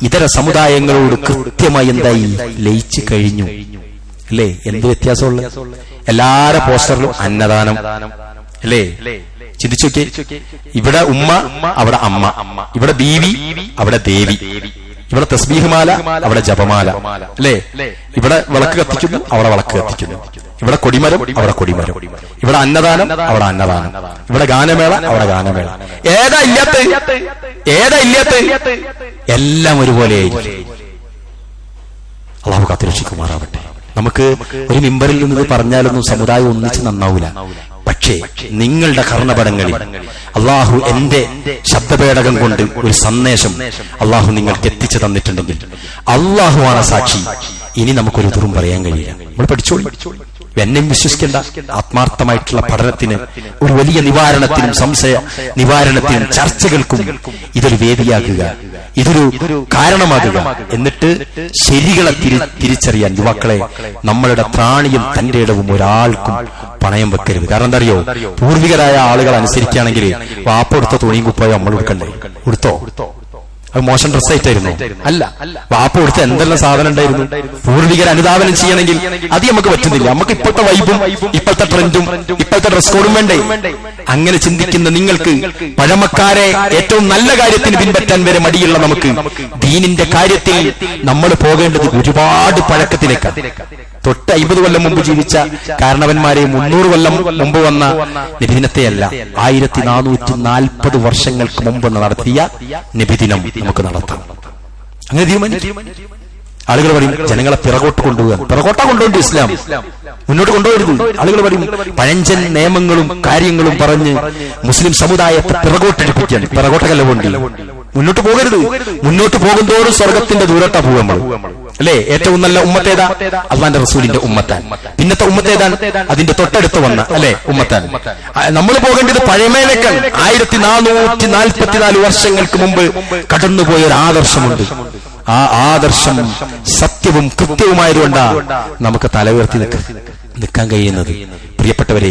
ഇതര സമുദായങ്ങളോട് കൃത്യമായി എന്തായി ലയിച്ചു കഴിഞ്ഞു, അല്ലേ? എന്ത് വ്യത്യാസമുള്ള? എല്ലാരെ പോസ്റ്ററിലും അന്നദാനം, അല്ലേ? ചിന്തിച്ചോക്കെ, ഇവിടെ ഉമ്മ, അവിടെ അമ്മ, ഇവിടെ ബീവി, അവിടെ ദേവി, ഇവിടെ തസ്ബീഹ് മാല, അവിടെ ജപമാല, അല്ലേ? ഇവിടെ വിളക്ക് കത്തിക്കുന്നു, അവിടെ വിളക്ക് കത്തിക്കുന്നു, ഇവിടെ കൊടിമരം, അവിടെ കൊടിമരം, ഇവിടെ അന്നദാനം, അവിടെ അന്നദാനം, ഇവിടെ ഗാനമേള, അവിടെ ഗാനമേള. ഏതാ ഇല്ലാത്ത? എല്ലാം ഒരുപോലെയായിരിക്കും. അള്ളാഹു കാത്തുരക്ഷിക്കുമാറാവട്ടെ. നമുക്ക് ഒരു മിമ്പറിൽ നിന്ന് പറഞ്ഞാലൊന്നും സമുദായം ഒന്നിച്ച് നന്നാവൂല. പക്ഷേ നിങ്ങളുടെ കർണപടങ്ങളിൽ അള്ളാഹു എന്റെ ശബ്ദപേടകം കൊണ്ട് ഒരു സന്ദേശം അള്ളാഹു നിങ്ങൾക്ക് എത്തിച്ചു തന്നിട്ടുണ്ടെങ്കിൽ അള്ളാഹുവാണ് സാക്ഷി. ഇനി നമുക്കൊരു ദുറും പറയാൻ കഴിയില്ല. നമ്മൾ പഠിച്ചോളി, എന്നെയും വിശ്വസിക്കേണ്ട. ആത്മാർത്ഥമായിട്ടുള്ള പഠനത്തിന്, ഒരു വലിയ നിവാരണത്തിനും സംശയ നിവാരണത്തിനും ചർച്ചകൾക്കും ഇതൊരു വേദിയാകുക, ഇതൊരു കാരണമാകുക. എന്നിട്ട് ശരികളെ തിരിച്ചറിയാൻ യുവാക്കളെ, നമ്മളുടെ ത്രാണിയും തന്റെ ഇടവും ഒരാൾക്കും പണയം വെക്കരുത്. കാരണം എന്താ അറിയോ, പൂർവികരായ ആളുകൾ അനുസരിക്കുകയാണെങ്കിൽ വാപ്പ എടുത്ത തുണിയും കുപ്പായോ നമ്മൾ എടുക്കണ്ടേ? എടുത്തോ? അത് മോശം ഡ്രസ്സായിട്ടായിരുന്നു? അല്ല. വാപ്പ കൊടുത്ത എന്തെല്ലാം സാധനം ഉണ്ടായിരുന്നു? പൂർവികർ അനുധാവനം ചെയ്യണമെങ്കിൽ അത് നമുക്ക് പറ്റുന്നില്ല. നമുക്ക് ഇപ്പോഴത്തെ വൈബും ഇപ്പോഴത്തെ ട്രെൻഡും ഇപ്പോഴത്തെ ഡ്രസ് കോഡും വേണ്ടേ? അങ്ങനെ ചിന്തിക്കുന്ന നിങ്ങൾക്ക്, പഴമക്കാരെ ഏറ്റവും നല്ല കാര്യത്തിന് പിൻപറ്റാൻ വരെ മടിയുള്ള നമുക്ക്, ദീനിന്റെ കാര്യത്തിൽ നമ്മൾ പോകേണ്ടത് ഒരുപാട് പഴക്കത്തിലേക്കാണ്. തൊട്ട് 50 കൊല്ലം മുമ്പ് ജീവിച്ച കാരണവന്മാരെ 300 കൊല്ലം മുമ്പ് വന്ന നബിദിനത്തെയല്ല, 1440 വർഷങ്ങൾക്ക് മുമ്പ് നടത്തിയ നബിദിനം നമുക്ക് നടത്താം. അങ്ങനെ തീരുമാനിക്കും. ആളുകൾ പറയും ജനങ്ങളെ പിറകോട്ട് കൊണ്ടുപോകാൻ. പിറകോട്ടാ കൊണ്ടുപോകും ഇസ്ലാം, മുന്നോട്ട് കൊണ്ടുപോകരുത്. ആളുകൾ പറയും പഴഞ്ചൻ നിയമങ്ങളും കാര്യങ്ങളും പറഞ്ഞ് മുസ്ലിം സമുദായത്തെ പിറകോട്ടടിപ്പിക്കാൻ. പിറകോട്ടകല്ല വേണ്ടി, മുന്നോട്ട് പോകരുത്. മുന്നോട്ട് പോകുന്തോറും സ്വർഗത്തിന്റെ ദൂരത്താ പോകും നമ്മൾ, അല്ലേ? ഏറ്റവും നല്ല ഉമ്മത്തേതാ? അള്ളാന്റെ റസൂലിന്റെ ഉമ്മത്താൻ. പിന്നത്തെ ഉമ്മത്തേതാണ്? അതിന്റെ തൊട്ടടുത്ത് വന്ന, അല്ലെ, ഉമ്മത്താൻ. നമ്മൾ പോകേണ്ടത് പഴമയിലേക്കാണ്. 1444 വർഷങ്ങൾക്ക് മുമ്പ് കടന്നുപോയ ഒരു ആദർശമുണ്ട്. ആ ആദർശം സത്യവും കൃത്യവുമായതുകൊണ്ടാ നമുക്ക് തലയുയർത്തി നിൽക്കാൻ കഴിയുന്നത്. പ്രിയപ്പെട്ടവരെ,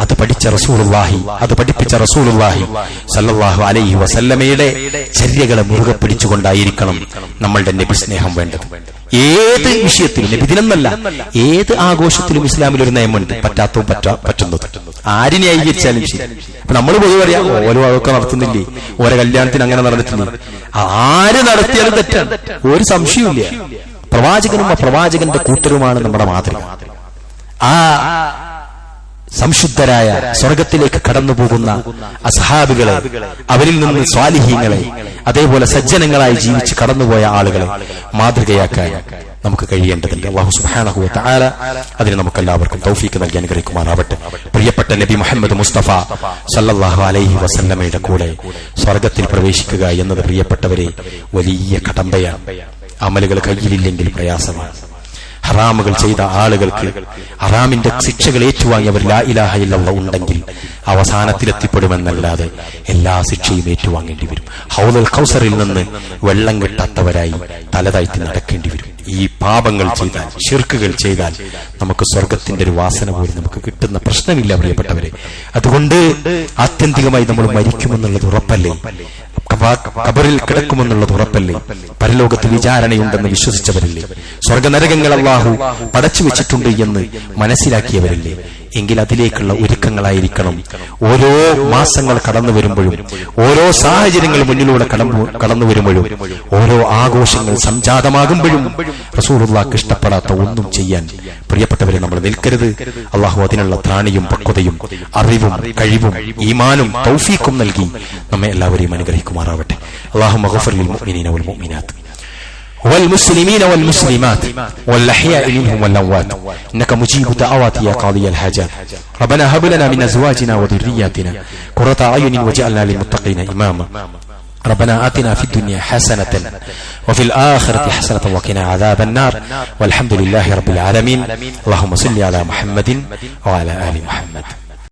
അത് പഠിച്ച റസൂലുള്ളാഹി, അത് പഠിപ്പിച്ച റസൂലുള്ളാഹി സല്ലല്ലാഹു അലൈഹി വസല്ലമയുടെ ചര്യകളെ മുറുകെ പിടിച്ചുകൊണ്ടായിരിക്കണം നമ്മളുടെ നബി സ്നേഹം വേണ്ടത്. ഏത് വിഷയത്തിലും, നബിദിനമല്ല, ഏത് ആഘോഷത്തിലും ഇസ്ലാമിൽ ഒരു നിയമമുണ്ട്. പറ്റാത്തതും പറ്റുന്നത് ആരിനെ അംഗീകരിച്ചാലും ശരി. അപ്പൊ നമ്മൾ പൊതുവെ പറയാം, ഓരോ അതൊക്കെ നടത്തുന്നില്ലേ, ഓരോ കല്യാണത്തിന് അങ്ങനെ നടന്നിട്ടില്ലേ. ആര് നടത്തിയാലും തെറ്റാണ്, ഒരു സംശയമില്ല. പ്രവാചകനും ആ പ്രവാചകന്റെ കൂട്ടരുമാണ് നമ്മുടെ മാതൃക. ആ സംശുദ്ധരായ സ്വർഗത്തിലേക്ക് കടന്നുപോകുന്ന അസ്ഹാബുകളെ, അവരിൽ നിന്ന് സ്വാലിഹീങ്ങളെ, അതേപോലെ സജ്ജനങ്ങളായി ജീവിച്ച് കടന്നുപോയ ആളുകളെ മാതൃകയാക്കാൻ നമുക്ക് കഴിയേണ്ടതുണ്ട്. അല്ലാഹു സുബ്ഹാനഹു വ തആല അതിന് നമുക്കെല്ലാവർക്കും തൗഫീഖ് നൽകി അനുഗ്രഹിക്കുമാറാവട്ടെ. പ്രിയപ്പെട്ട നബി മുഹമ്മദ് മുസ്തഫ സല്ലല്ലാഹു അലൈഹി വസല്ലമയുടെ കൂടെ സ്വർഗത്തിൽ പ്രവേശിക്കുക എന്നത് പ്രിയപ്പെട്ടവരെ വലിയ കടമ്പയാണ്. അമലുകൾ കയ്യിലില്ലെങ്കിൽ പ്രയാസമാണ്. ഹറാമുകൾ ചെയ്ത ആളുകൾക്ക് ഹറാമിന്റെ ശിക്ഷകൾ ഏറ്റുവാങ്ങിയവർ ലാ ഇലാഹ ഇല്ലല്ലാഹ് ഉണ്ടെങ്കിൽ അവസാനത്തിലെത്തിപ്പെടുമെന്നല്ലാതെ എല്ലാ ശിക്ഷയും ഏറ്റുവാങ്ങേണ്ടി വരും. ഹൗദുൽ കൗസറിൽ നിന്ന് വെള്ളം കിട്ടാത്തവരായി തലതാഴ്ത്തി നടക്കേണ്ടി വരും. ഈ പാപങ്ങൾ ചെയ്താൽ, ശിർക്കുകൾ ചെയ്താൽ നമുക്ക് സ്വർഗത്തിന്റെ ഒരു വാസന പോലും നമുക്ക് കിട്ടുന്ന പ്രശ്നമില്ല പ്രിയപ്പെട്ടവരെ. അതുകൊണ്ട് ആത്യന്തികമായി നമ്മൾ മരിക്കുമെന്നുള്ളത് ഉറപ്പല്ലേ? ഖബറിൽ കിടക്കുമെന്നുള്ളത് ഉറപ്പല്ലേ? പരലോകത്തിൽ വിചാരണയുണ്ടെന്ന് വിശ്വസിച്ചവരല്ലേ? സ്വർഗനരകങ്ങൾ അല്ലാഹു പടച്ചു വെച്ചിട്ടുണ്ട് എന്ന് മനസ്സിലാക്കിയവരല്ലേ? എങ്കിൽ അതിലേക്കുള്ള ഒരുക്കങ്ങളായിരിക്കണം ഓരോ മാസങ്ങൾ കടന്നു വരുമ്പോഴും, ഓരോ സാഹചര്യങ്ങൾ മുന്നിലൂടെ കടന്നു വരുമ്പോഴും, ഓരോ ആഘോഷങ്ങൾ സംജാതമാകുമ്പോഴും റസൂലുള്ളാഹിക്ക് ഇഷ്ടപ്പെടാത്ത ഒന്നും ചെയ്യാൻ പ്രിയപ്പെട്ടവരെ നമ്മൾ നിൽക്കരുത്. അല്ലാഹു അതിനുള്ള ത്രാണിയും പക്വതയും അറിവും കഴിവും ഈമാനും തൗഫീഖും നൽകി നമ്മെ എല്ലാവരെയും അനുഗ്രഹിക്കുമാറാവട്ടെ. അല്ലാഹുമ്മ ഗഫിർ ലിൽ മുഅ്മിനീന വൽ മുഅ്മിനാത്ത് والمسلمين والمسلمات والأحياء منهم والأموات إنك مجيب دعوات يا قاضي الحاجات. ربنا هب لنا من أزواجنا وذرياتنا قرة أعين واجعلنا للمتقين إماما. ربنا آتنا في الدنيا حسنة وفي الآخرة حسنة وقنا عذاب النار والحمد لله رب العالمين. اللهم صل على محمد وعلى آل محمد.